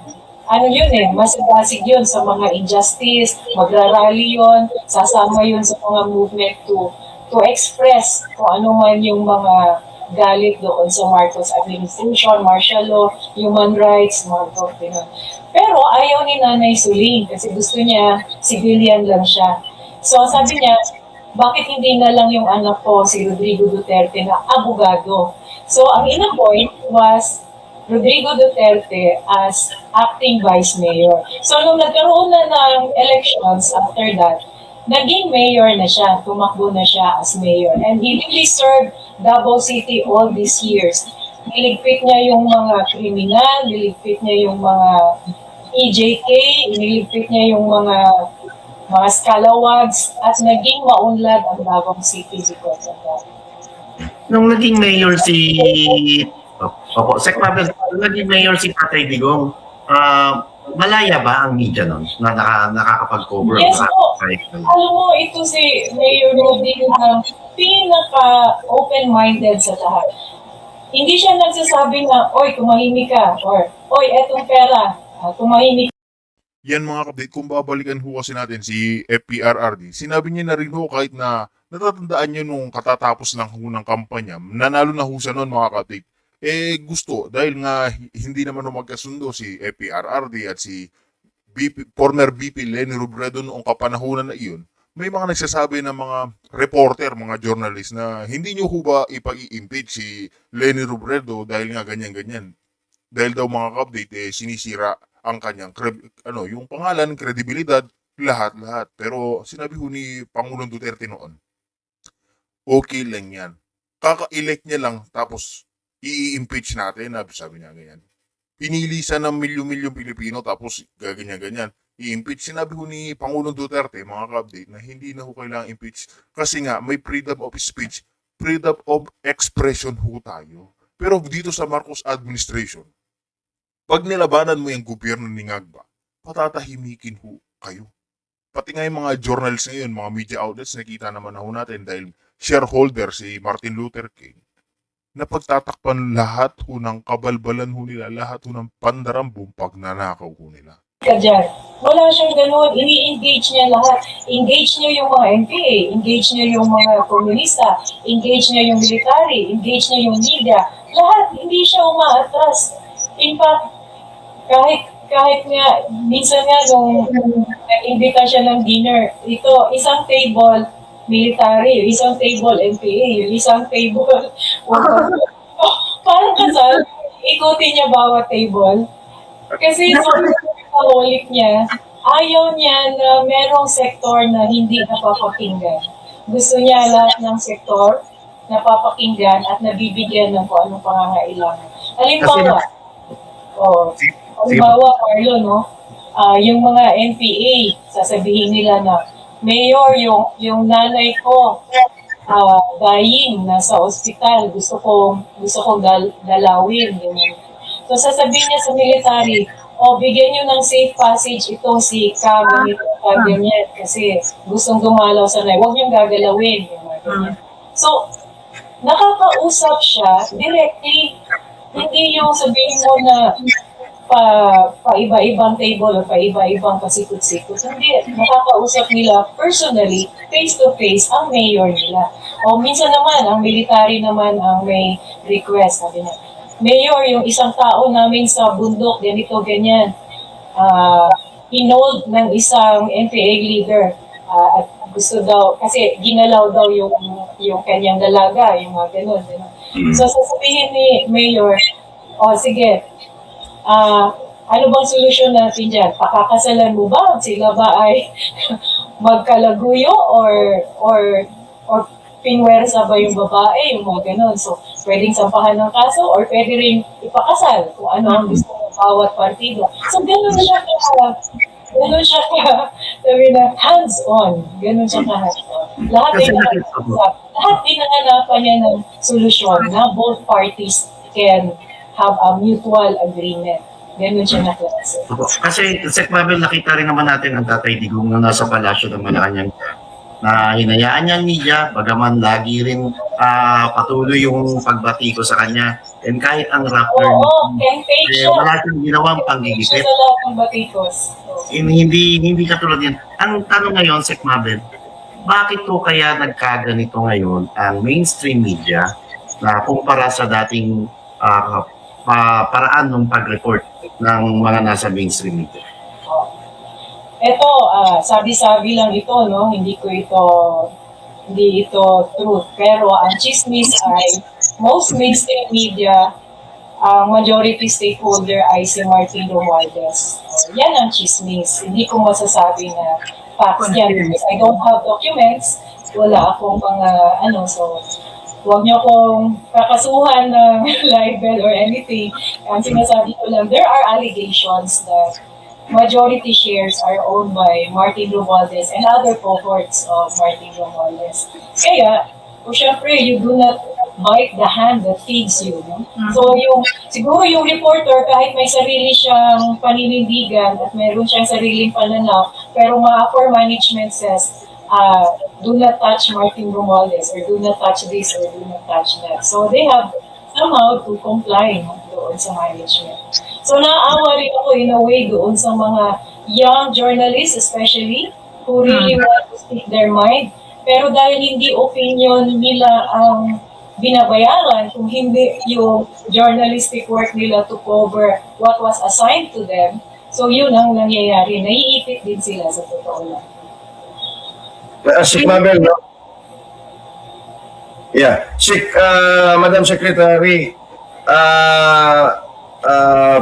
S1: masibasig yun sa mga injustice, magrarally yun, sasama yun sa mga movement to express kung ano man yung mga galit doon sa Marcos administration, martial law, human rights, mga ganun. Pero ayaw ni Nanay Suling kasi gusto niya civilian lang siya. So sabi niya, bakit hindi na lang yung anak ko, si Rodrigo Duterte, na abogado? So ang in-appoint was Rodrigo Duterte as acting vice mayor. So nung nagkaroon na ng elections after that, naging mayor na siya, tumakbo na siya as mayor. And he really served Davao City all these years. Niligpit niya yung mga kriminal, niligpit niya yung mga EJK, niligpit niya yung mga scalawags, at naging maunlad ang Davao City because of that.
S4: Nung naging mayor si Opo, Sec Mabel, nung naging mayor si Tatay Digong, malaya ba ang media nun na nakakapag-cover?
S1: Yes po. Alam mo, ito si Mayor Roding ang pinaka-open-minded sa lahat. Hindi siya nagsasabi na, oy, tumahimik ka, or, oy, etong pera, tumahimik.
S2: Yan mga kapatid, kung babalikan ho kasi natin si FPRRD, sinabi niya na rin ho kahit na natatandaan niyo nung katatapos lang ho ng kampanya, nanalo na ho siya noon mga kapatid. Gusto, dahil nga hindi naman ho magkasundo si FPRRD at si former VP Leni Robredo noong kapanahunan na iyon, may mga nagsasabi ng mga reporter, mga journalist na hindi niyo ho ba ipag-i-impeach si Leni Robredo dahil nga ganyan-ganyan. Dahil daw mga kapatid, sinisira ang kanyang yung pangalan, kredibilidad, lahat-lahat. Pero sinabi ho ni Pangulong Duterte noon, okay lang yan. Kaka-elect niya lang tapos i-impeach natin, sabi niya ganyan. Pinili siya ng milyon-milyong Pilipino tapos gaganyan-ganyan. I-impeach. Sinabi ho ni Pangulong Duterte, mga ka-update, na hindi na ho kailangang impeach kasi nga may freedom of speech, freedom of expression ho tayo. Pero dito sa Marcos administration, pag nilabanan mo yung gobyerno ni Ngagba, patatahimikin ho kayo. Pati nga yung mga journalists ngayon, mga media outlets, nakita naman na ho natin dahil shareholder si Martin Luther King, na pagtatakpan lahat ho ng kabalbalan ho nila, lahat ho ng pandarambong pagnanakaw ho nila.
S1: Ka dyan. Wala siyang ganun. Ini-engage niya lahat. Engage niya yung mga NPA, engage niya yung mga komunista, engage niya yung military, engage niya yung media. Lahat, hindi siya umaatras. In fact, kahit nga, minsan nga nung nag-imbita siya ng dinner, ito, isang table, military, isang table, NPA, yung isang table, parang kasal, ikutin niya bawat table. Kasi sobrang kaholic niya, ayaw niya na merong sektor na hindi napapakinggan. Gusto niya lahat ng sektor napapakinggan at nabibigyan ng kung anong pangangailangan. Halimbawa, Carlo, no? Yung mga NPA, sasabihin nila na, Mayor, yung nanay ko, dying, nasa ospital, gusto kong dalawin. Ganyan. So sasabihin niya sa military, bigyan niyo ng safe passage itong si Kami, ganyan, kasi gustong dumalaw sa nanay. Huwag niyong gagalawin. Ganyan. So, nakakausap siya directly. Hindi yung sabihin mo na pa-iba-ibang table o pa-iba-ibang pasikot-sikot. Hindi, nakakausap nila personally, face-to-face, ang mayor nila. O minsan naman, ang military naman ang may request. Sabi na, Mayor, yung isang tao namin sa bundok, ganito, ganyan. Hinold ng isang NPA leader. At gusto daw, kasi ginalaw daw yung kanyang dalaga, yung mga ganun. So, sasabihin ni Mayor, sige, ano bang solusyon natin dyan? Pakakasalan mo ba? Sila ba ay magkalaguyo or pinwersa ba yung babae? Yung mga ganun. So, pwedeng sampahan ng kaso or pwede rin ipakasal kung ano ang gusto ng bawat partido. So, ganun siya sabi na, hands-on. Ganun siya ka hands-on. Lahat dinanganapan niya ng solusyon na both parties can have a mutual agreement. Ganun siya na klase.
S4: Kasi, Sec Mabel, nakita rin naman natin ang Tatay Digong na nasa palasyo ng Malacanang na hinayaan niya ang media, bagaman lagi rin patuloy yung pagbati ko sa kanya. And kahit ang rapper, wala siyang ginawang panggigipit.
S1: Sa lahat ng batikos.
S4: Hindi katulad yan. Ang tanong ngayon, Sec Mabel, bakit po kaya nagkaganito ngayon ang mainstream media na kumpara sa dating paraan ng pag-report ng mga nasa mainstream media?
S1: Ito, sabi-sabi lang ito, no? Hindi ito truth. Pero ang chismis ay, most mainstream media, ang majority stakeholder ay si Martin Romualdez. Yan ang chismis. Hindi ko masasabi na facts yan because I don't have documents. Wala akong so huwag niyo akong kakasuhan ng libel or anything. Ang sinasabi ko lang, there are allegations that majority shares are owned by Martin Romualdez and other cohorts of Martin Romualdez. Kaya, syempre, you do not bite the hand that feeds you. No? So siguro yung reporter, kahit may sarili siyang paninindigan at meron siyang sariling pananaw, pero upper management says, do not touch Martin Romualdez, or do not touch this, or do not touch that. So they have somehow to comply doon sa management. So naaawa rin ako in a way doon sa mga young journalists especially, who really want to speak their mind. Pero dahil hindi opinion nila ang binabayaran, kung hindi yung journalistic work nila to cover what was assigned to them, so yun ang nangyayari. Naiipit din sila sa totoo lang.
S3: Sik Mabel, no? Yeah. Sik, Madam Secretary,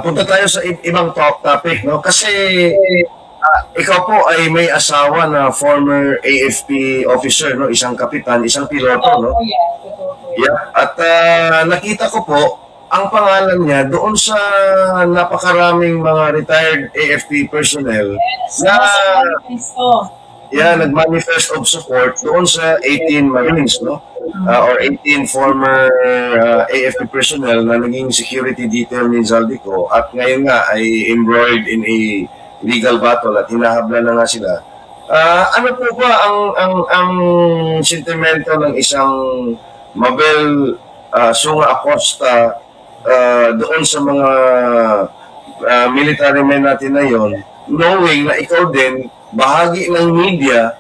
S3: punta tayo sa ibang topic, no? Kasi ikaw po ay may asawa na former AFP officer, no? Isang kapitan, isang piloto, no? Yeah. At nakita ko po, ang pangalan niya doon sa napakaraming mga retired AFP personnel na nag-manifest of support doon sa 18 Marines, no? Or 18 former AFP personnel na naging security detail ni Zaldico at ngayon nga ay embroiled in a legal battle at hinahabla na nga sila. Ano po ba ang sentimento ng isang Mabel Sunga Acosta doon sa mga military men natin na yon, knowing na ikaw din bahagi ng media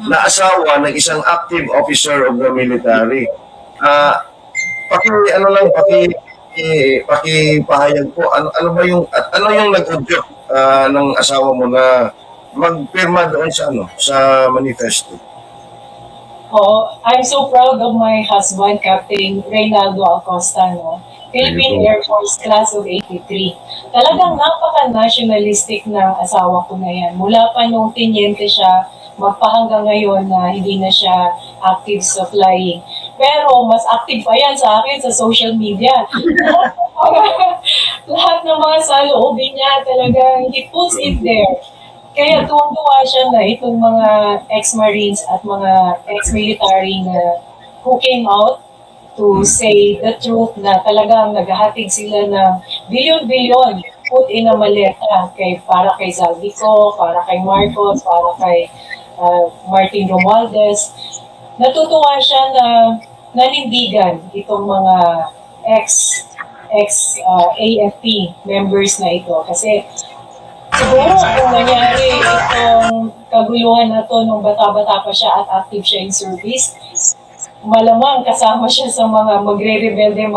S3: na asawa ng isang active officer of the military. Pakipahayag po, ano ba yung nag-udyok ng asawa mo na magpirma doon sa manifesto?
S1: I'm so proud of my husband, Captain Reynaldo Acosta, no? Philippine Air Force Class of 83. Talagang napaka-nationalistic ng asawa ko na yan. Mula pa nung tinyente siya, magpahanggang ngayon na hindi na siya active sa flying. Pero mas active pa yan sa akin sa social media. Lahat ng mga saloobin niya talagang he puts it there. Kaya tuwang-tuwa siya na itong mga ex-Marines at mga ex-military na who came out to say the truth na talagang naghahatid sila ng bilyon-bilyon put in a maleta para kay Zaldico, para kay Marcos, para kay Martin Romualdez. Natutuwa siya na nanindigan itong mga ex-AFP members na ito. Kasi siguro kung nangyari itong kaguluhan na to nung bata-bata pa siya at active siya in service, malamang kasama siya sa mga magre-rebelde,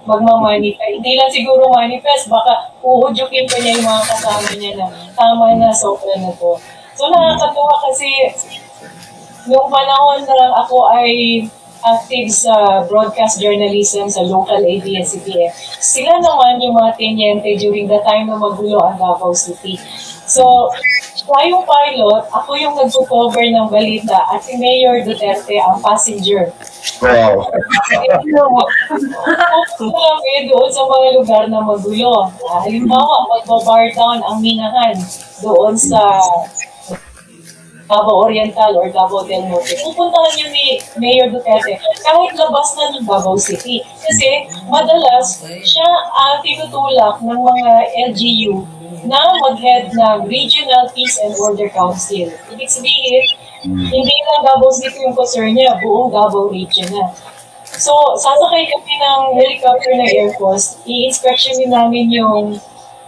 S1: magmamanifest. Hindi lang siguro manifest, baka uudyukin pa niya yung mga kasama niya na tama na, sobra na to. So nakakatuwa kasi nung panahon na ako ay active sa broadcast journalism sa local ABS-CBN, sila naman yung mga tenyente during the time na magulo ang Davao City. So, siya yung pilot, ako yung nagpo-cover ng balita at si Mayor Duterte ang passenger.
S3: Wow.
S1: Kami doon sa mga lugar na magulo. Halimbawa, magbabar down ang minahan doon sa Davao Oriental or Davao del Norte. Pupuntahan yun ni Mayor Duterte kahit labas na ng Davao City. Kasi madalas siya tinutulak ng mga LGU na mag-head ng Regional Peace and Order Council. Ibig sabihin, hindi lang Davao City yung concern niya, buong Davao region na. So, sasakay kami ng helicopter ng Air Force, i-inspectionin namin yung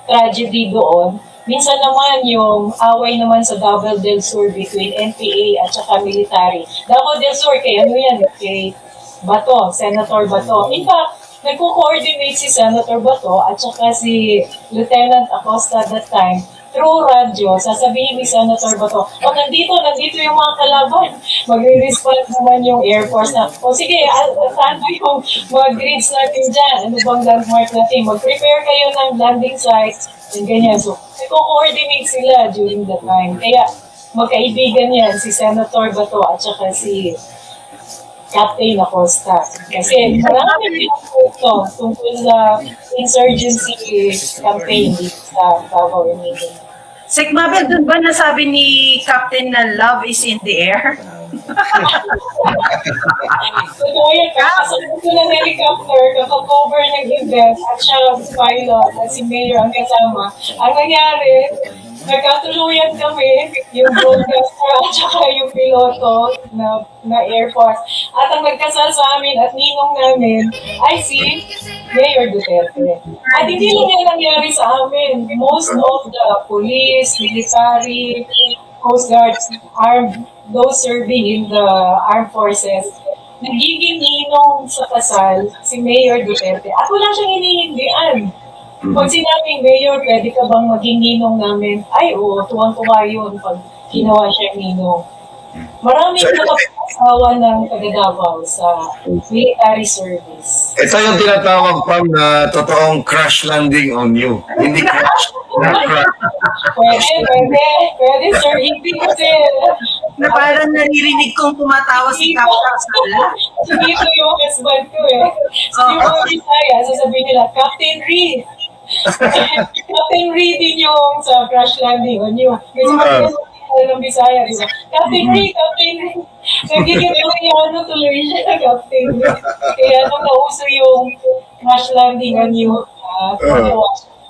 S1: tragedy doon. Minsan naman yung away naman sa Davao del Sur between NPA at saka military. Davao del Sur, kay ano yan? Kay Bato, Senator Bato. In fact, nagko-coordinate si Senator Bato at saka si Lieutenant Acosta at that time. Through radyo, sasabihin ni Senator Bato, nandito yung mga kalaban. Magre-respond naman yung Air Force na, sige, saan ba yung mga grids natin dyan? Ano bang landmark natin? Mag-prepare kayo ng landing sites and ganyan. So, nagko-coordinate sila during the time. Kaya, magkaibigan yan si Senator Bato at saka si Captain Acosta. Kasi marami ito tungkol sa insurgency campaign dito sa Davao Region.
S5: Sek Mabel, dun ba nasabi ni Captain na love is in the air?
S1: Siguro Kasalukuyan, kakasabot ko ng helicopter, kakakover ng event, at siya ang pilot, at si Mayor ang kasama. Ang nangyari, nagkatuluyan kami, yung broadcaster at saka yung piloto na Air Force. At ang nagkasal sa amin at ninong namin ay si Mayor Duterte. At hindi lang yan nangyari sa amin. Most of the police, military, Coast Guard, those serving in the armed forces, nagiging ninong sa kasal si Mayor Duterte. At wala siyang hinihindian. Pag sinabing, Mayor, pwede ka bang maging ninong namin? Ay, oo, tuwang-tuwa yun pag ginawa siyang ninong. Maraming nakapag-asawa ng taga-Davao sa military service.
S3: Ito yung tinatawag pa na totoong crash landing on you. Hindi crash, not crash.
S1: Pwede, sir. Hindi kasi,
S5: Na parang naririnig kong tumatawa si Captain Sala.
S1: dito yung husband ko eh. So, yung mga Bisaya, sasabihin nila, Captain Reed. Captain Reed din yung sa crash landing on you. Kasi ng Bisaya, di ba? Captain Reed, Captain Reed. Nagiging yung ano tuloy siya na Captain Reed. Kaya nung nauso yung crash landing on you,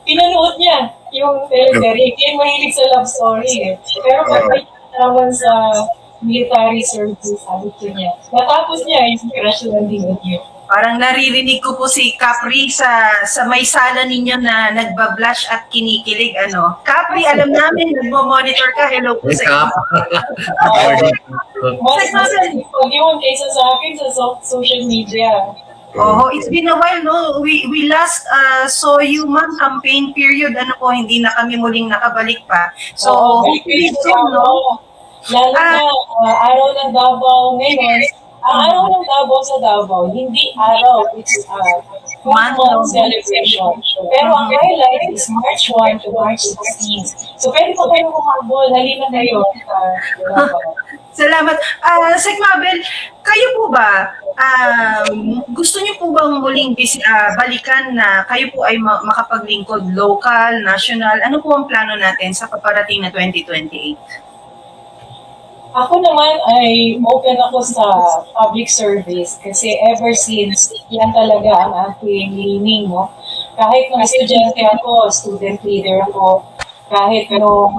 S1: pinanood niya yung teleserye. Kaya mahilig sa love story eh. Pero pag naman sa military service, sabi ko niya. Natapos niya yung crash landing on you.
S5: Parang naririnig ko po si Capri sa may sala ninyo na nagbablush at kinikilig, ano. Capri, alam namin, nagmo-monitor ka. Hello po sa inyo.
S1: Mas pag yun kaysa sa akin sa social media.
S5: Oh, it's been a while, no? We last saw you, ma'am, campaign period. Ano po, hindi na kami muling nakabalik pa. So, hopefully soon, no?
S1: Lalo na araw ng Davao ngayon. Ang araw ng Davao sa Davao, hindi araw, it's month celebration. Pero ang highlight is March 1 to March 16. So pwede po kayo kumabol, halina kayo.
S5: Salamat. Sek Mabel, kayo po ba, gusto niyo po bang muling balikan na kayo po ay makapaglingkod local, national? Ano po ang plano natin sa paparating na 2028?
S1: Ako naman ay open ako sa public service kasi ever since yan talaga ang aking leaning, no? Kahit nung estudyante ako, student leader ako, kahit nung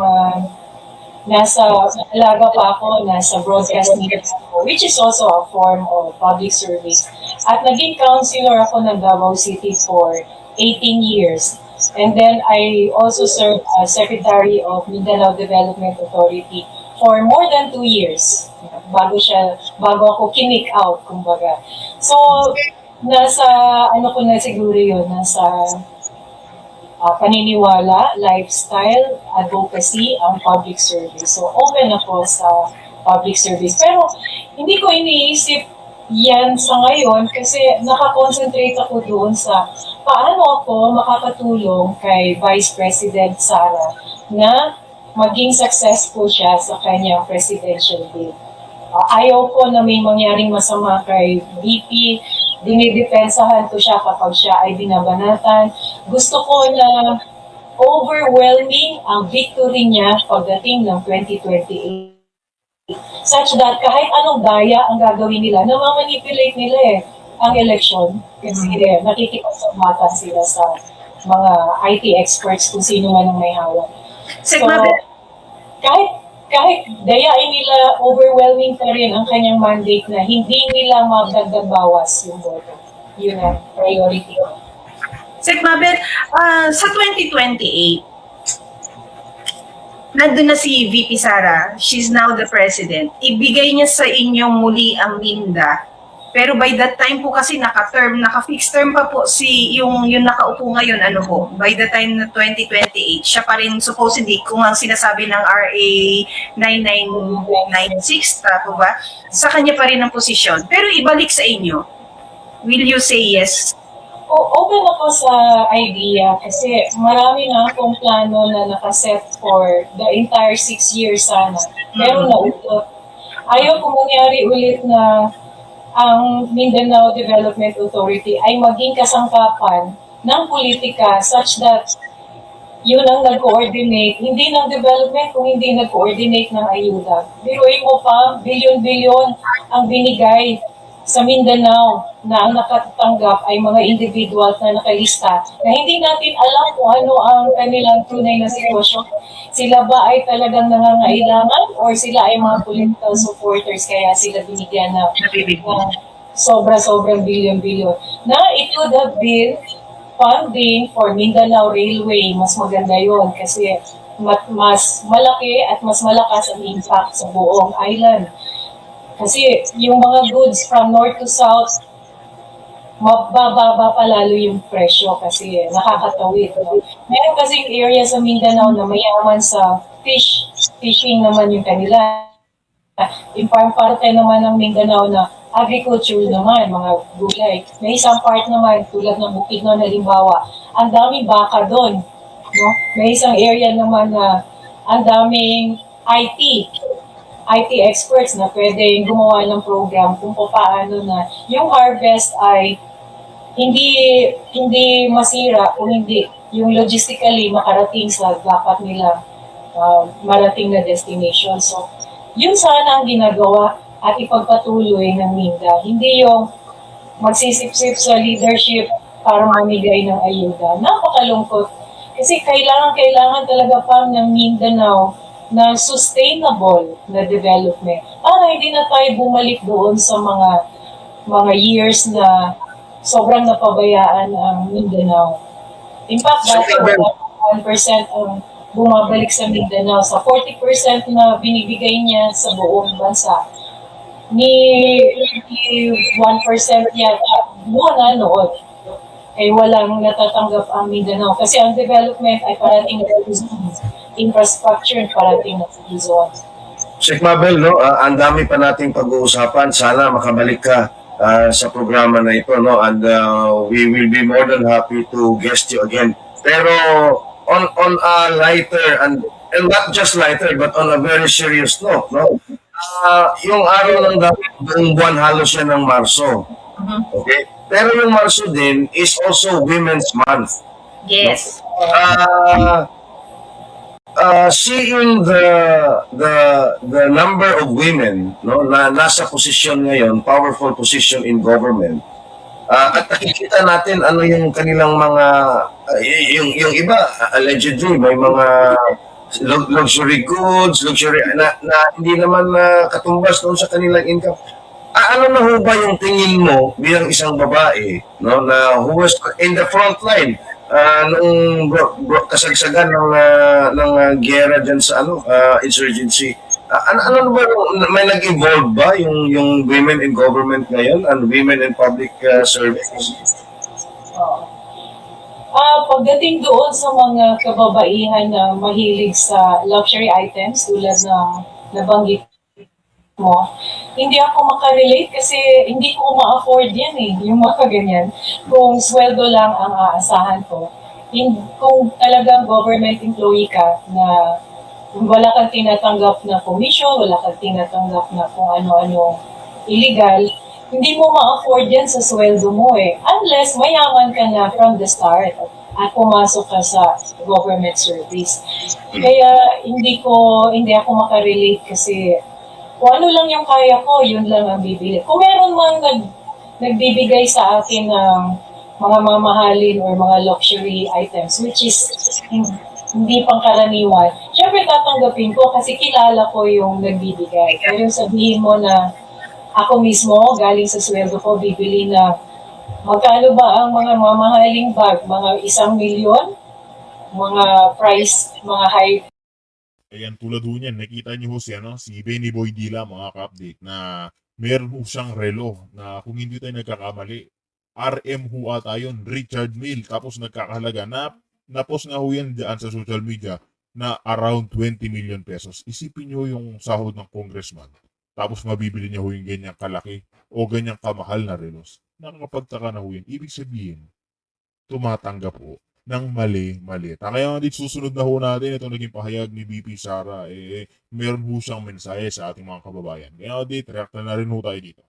S1: nasa alaga pa ako, nasa broadcast media ako, which is also a form of public service. At naging counselor ako ng Davao City for 18 years. And then I also served as Secretary of Mindanao Development Authority for more than 2 years. Bago ako kinick out, kumbaga. So, nasa, ano ko na siguro yun, nasa paniniwala, lifestyle, advocacy, ang public service. So, open ako sa public service. Pero, hindi ko iniisip yan sa ngayon kasi nakakonsentrate ako doon sa paano ako makakatulong kay Vice President Sara na maging successful siya sa kanyang presidential bid. Ayaw ko na may mangyaring masama kay VP. Dinidepensahan ko siya kapag siya ay binabanatan. Gusto ko na overwhelming ang victory niya pagdating ng 2028. Such that kahit anong daya ang gagawin nila, namamanipulate nila ang election. Kasi nakikipagsambatan sila sa mga IT experts kung sino man ang may hawak. So, kahit dayain nila, overwhelming pa rin ang kanyang mandate na hindi nila magdagdag bawas yung boto. Yun ang priority ko.
S5: Sek Mabel, sa 2028, nandun na si VP Sara, she's now the president. Ibigay niya sa inyong muli ang Minda. Pero by that time po kasi naka-fixed term pa po yung nakaupo ngayon, ano po, by the time na 2028, siya pa rin supposedly, kung ang sinasabi ng RA 9996, po ba, sa kanya pa rin ang posisyon. Pero ibalik sa inyo, will you say yes?
S1: Open ako sa idea kasi marami na akong plano na nakaset for the entire 6 years sana. Pero nautot. Ayaw kung mangyari ulit na ang Mindanao Development Authority ay maging kasangkapan ng politika such that yun ang nag-coordinate, hindi ng development kung hindi nag-coordinate ng ayuda. Biruin mo pa, bilyon-bilyon ang binigay sa Mindanao na ang nakatanggap ay mga individuals na nakalista na hindi natin alam kung ano ang kanilang tunay na sitwasyon. Sila ba ay talagang nangangailangan or sila ay mga political supporters kaya sila binigyan ng sobra-sobrang bilyon-bilyon. Na it could have been funding for Mindanao Railway. Mas maganda yon kasi mas malaki at mas malakas ang impact sa buong island. Kasi yung mga goods from north to south, mabababa pa lalo yung presyo kasi nakakatawid. No? Meron kasing area sa Mindanao na mayaman sa fishing naman yung kanila. Yung parte naman ng Mindanao na agriculture naman, mga gulay. May isang part naman, tulad ng Bukidnon halimbawa, ang daming baka doon. No? May isang area naman na ang daming IT experts na pwedeng gumawa ng program kung paano na yung harvest ay hindi masira kung hindi yung logistically makarating sa dapat nila marating na destination. So, yun sana ang ginagawa at ipagpatuloy ng Minda. Hindi yung magsisip-sip sa leadership para mamigay ng ayuda. Napakalungkot. Kasi kailangan talaga pa ng Mindanao na sustainable na development para hindi na tayo bumalik doon sa mga years na sobrang napabayaan ang Mindanao. In fact, dati 1% ang bumabalik sa Mindanao sa 40% na binibigay niya sa buong bansa. Ni 1% yata muna noon ay walang natatanggap ang Mindanao kasi ang development ay parating na infrastructure parating na sa Luzon.
S3: Sheikh Mabel, no, ang dami pa nating pag-uusapan. Sana makabalik ka sa programa na ito, no, and we will be more than happy to guest you again. Pero on a lighter and not just lighter but on a very serious note, no, yung araw ng buong buwan halos yan ng Marso. Okay? Pero yung Marso din is also Women's Month.
S5: Yes.
S3: Seeing the number of women, no, na nasa posisyon ngayon, powerful position in government, at nakikita natin ano yung kanilang mga yung iba allegedly may mga luxury goods, na hindi naman katumbas doon sa kanilang income. Ano na ho ba yung tingin mo bilang isang babae, no, na who was in the front line nung kasagsagan ng giyera dyan sa insurgency? Ano ba, may nag-evolve ba yung women in government ngayon and women in public service?
S1: Pagdating doon sa mga kababaihan na mahilig sa luxury items tulad ng nabanggit mo, hindi ako makarelate kasi hindi ko ma-afford yan yung mga ganyan. Kung sweldo lang ang aasahan ko, kung talagang government employee ka na wala kang tinatanggap na commission, wala kang tinatanggap na kung ano-ano illegal, hindi mo ma-afford yan sa sweldo mo unless mayaman ka na from the start at pumasok ka sa government service. Kaya hindi ako makarelate kasi kung ano lang yung kaya ko, yun lang ang bibili. Kung meron man nagbibigay sa akin ng mga mamahalin or mga luxury items, which is hindi pangkaraniwan, syempre tatanggapin ko kasi kilala ko yung nagbibigay. Pero yung sabihin mo na ako mismo, galing sa sweldo ko, bibili na magkano ba ang mga mamahaling bag? Mga 1 milyon? Mga price, mga high.
S2: Ayan, tulad ho niyan, nakita niyo ho si Benny Boy Dila, mga ka-update, na meron ho siyang relo na kung hindi tayo nagkakamali, RM ho ata yun, Richard Mille, tapos nagkakahalaga na post nga ho yan dyan sa social media na around 20 million pesos. Isipin niyo yung sahod ng congressman, tapos mabibili niya ho yung ganyang kalaki o ganyang kamahal na relos. Nakakapagtaka na ho yun. Ibig sabihin, tumatanggap ho ng mali-mali. Kaya nga dito susunod na ho natin itong naging pahayag ni BP Sara, meron ho siyang mensahe sa ating mga kababayan. Kaya nga dito, react na rin ho tayo dito.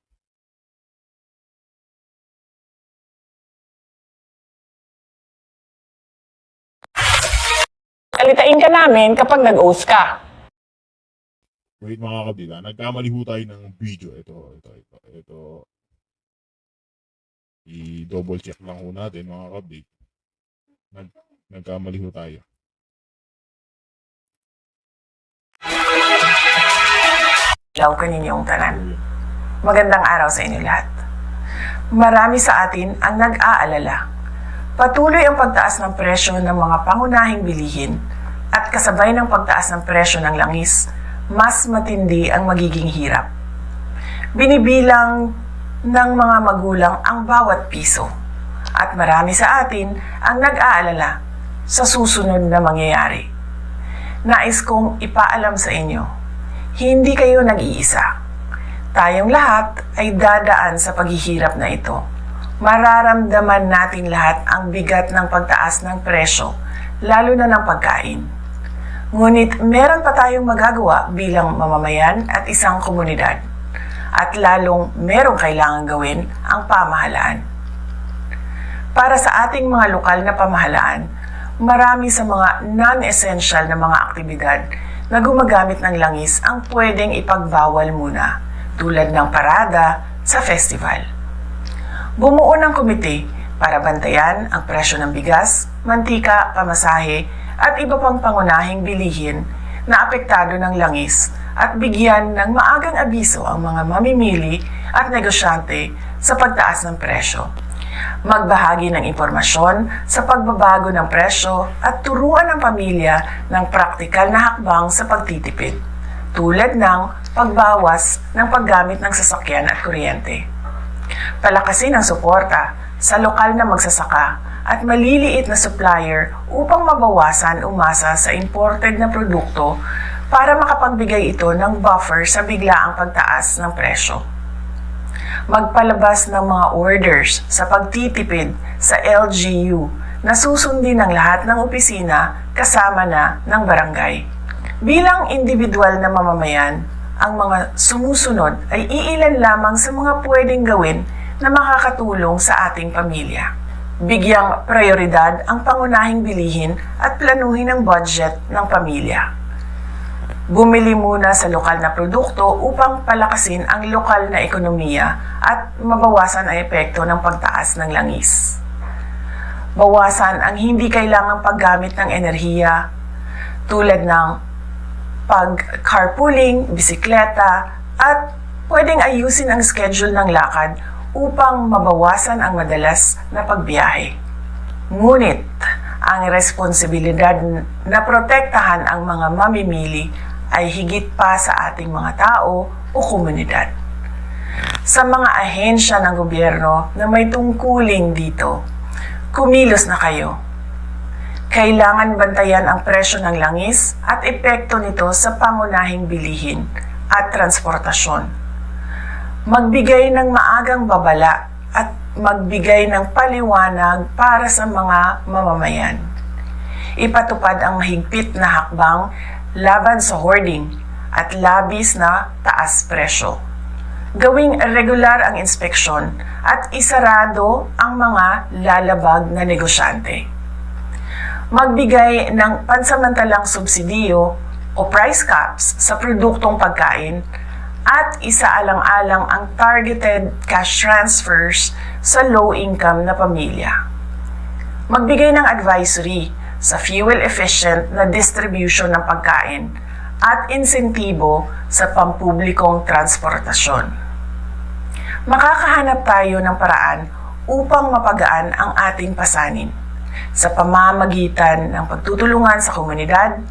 S6: Salitain ka namin kapag nag-host ka.
S2: Wait mga kabila, nagkamali ho tayo ng video. Ito. I-double check lang ho natin mga ka-update. Nagkamali ho tayo.
S6: Ilaw ka ninyong tanan. Magandang araw sa inyo lahat. Marami sa atin ang nag-aalala. Patuloy ang pagtaas ng presyo ng mga pangunahing bilihin at kasabay ng pagtaas ng presyo ng langis, mas matindi ang magiging hirap. Binibilang ng mga magulang ang bawat piso at marami sa atin ang nag-aalala sa susunod na mangyayari. Nais kong ipaalam sa inyo, hindi kayo nag-iisa. Tayong lahat ay dadaan sa paghihirap na ito. Mararamdaman natin lahat ang bigat ng pagtaas ng presyo, lalo na ng pagkain. Ngunit meron pa tayong magagawa bilang mamamayan at isang komunidad. At lalong merong kailangan gawin ang pamahalaan. Para sa ating mga lokal na pamahalaan, marami sa mga non-essential na mga aktibidad na gumagamit ng langis ang pwedeng ipagbawal muna, tulad ng parada sa festival. Bumuo ng komite para bantayan ang presyo ng bigas, mantika, pamasahe at iba pang pangunahing bilihin na apektado ng langis at bigyan ng maagang abiso ang mga mamimili at negosyante sa pagtaas ng presyo. Magbahagi ng impormasyon sa pagbabago ng presyo at turuan ang pamilya ng praktikal na hakbang sa pagtitipid, tulad ng pagbawas ng paggamit ng sasakyan at kuryente. Palakasin ang suporta sa lokal na magsasaka at maliliit na supplier upang mabawasan umasa sa imported na produkto para makapagbigay ito ng buffer sa biglaang pagtaas ng presyo. Magpalabas ng mga orders sa pagtitipid sa LGU na susundin ng lahat ng opisina kasama na ng barangay. Bilang individual na mamamayan, ang mga sumusunod ay iilan lamang sa mga pwedeng gawin na makakatulong sa ating pamilya. Bigyang prioridad ang pangunahing bilihin at planuhin ang budget ng pamilya. Bumili muna sa lokal na produkto upang palakasin ang lokal na ekonomiya at mabawasan ang epekto ng pagtaas ng langis. Bawasan ang hindi kailangang paggamit ng enerhiya tulad ng pag-carpooling, bisikleta at pwedeng ayusin ang schedule ng lakad upang mabawasan ang madalas na pagbiyahe. Ngunit ang responsibilidad na protektahan ang mga mamimili ay higit pa sa ating mga tao o komunidad. Sa mga ahensya ng gobyerno na may tungkulin dito, kumilos na kayo. Kailangan bantayan ang presyo ng langis at epekto nito sa pangunahing bilihin at transportasyon. Magbigay ng maagang babala at magbigay ng paliwanag para sa mga mamamayan. Ipatupad ang mahigpit na hakbang laban sa hoarding at labis na taas presyo. Gawing regular ang inspeksyon at isarado ang mga lalabag na negosyante. Magbigay ng pansamantalang subsidiyo o price caps sa produktong pagkain at isaalang-alang ang targeted cash transfers sa low-income na pamilya. Magbigay ng advisory sa fuel-efficient na distribution ng pagkain at insentibo sa pampublikong transportasyon. Makakahanap tayo ng paraan upang mapagaan ang ating pasanin sa pamamagitan ng pagtutulungan sa komunidad,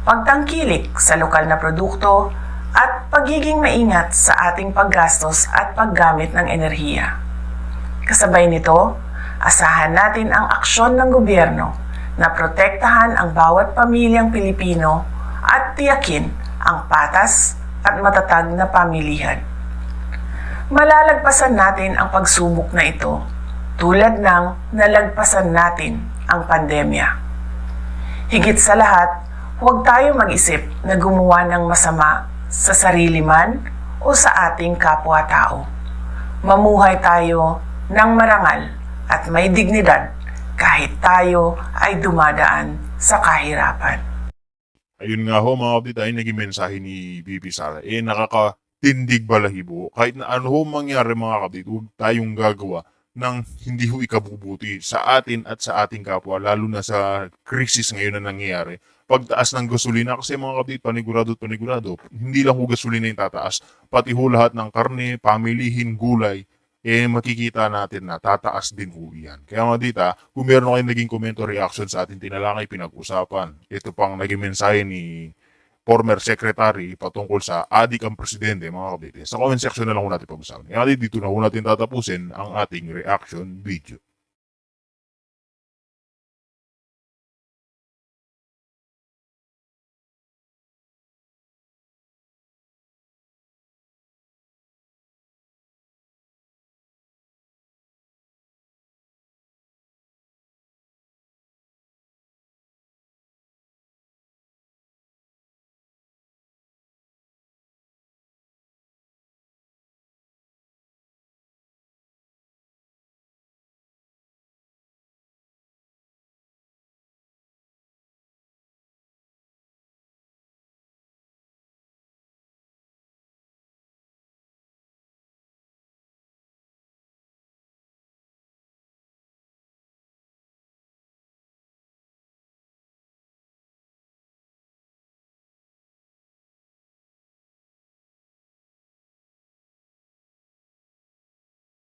S6: pagtangkilik sa lokal na produkto, at pagiging maingat sa ating paggastos at paggamit ng enerhiya. Kasabay nito, asahan natin ang aksyon ng gobyerno na protektahan ang bawat pamilyang Pilipino at tiyakin ang patas at matatag na pamilihan. Malalagpasan natin ang pagsubok na ito tulad ng nalagpasan natin ang pandemya. Higit sa lahat, huwag tayo mag-isip na gumawa ng masama sa sarili man o sa ating kapwa-tao. Mamuhay tayo ng marangal at may dignidad kahit tayo ay dumadaan sa kahirapan.
S2: Ayun nga ho mga kapatid ay naging mensahe ni VP Sara. Nakakatindig balahibo. Kahit na ano ho mangyari mga kapatid, huwag tayong gagawa ng hindi ho ikabubuti sa atin at sa ating kapwa, lalo na sa krisis ngayon na nangyayari. Pagtaas ng gasolina, kasi mga kabit, panigurado at panigurado, hindi lang ho gasolina yung tataas, pati ho lahat ng karne, pamilihin, gulay, makikita natin na tataas din ho yan. Kaya mga dita, kung meron kayong naging komento, reaction sa ating tinalakay, pinag-usapan, ito pang naging mensahe ni former secretary patungkol sa adik ang presidente, mga kabit. Sa comment section na lang ho natin pag-usapan. Kaya dito na ho natin tatapusin ang ating reaction video.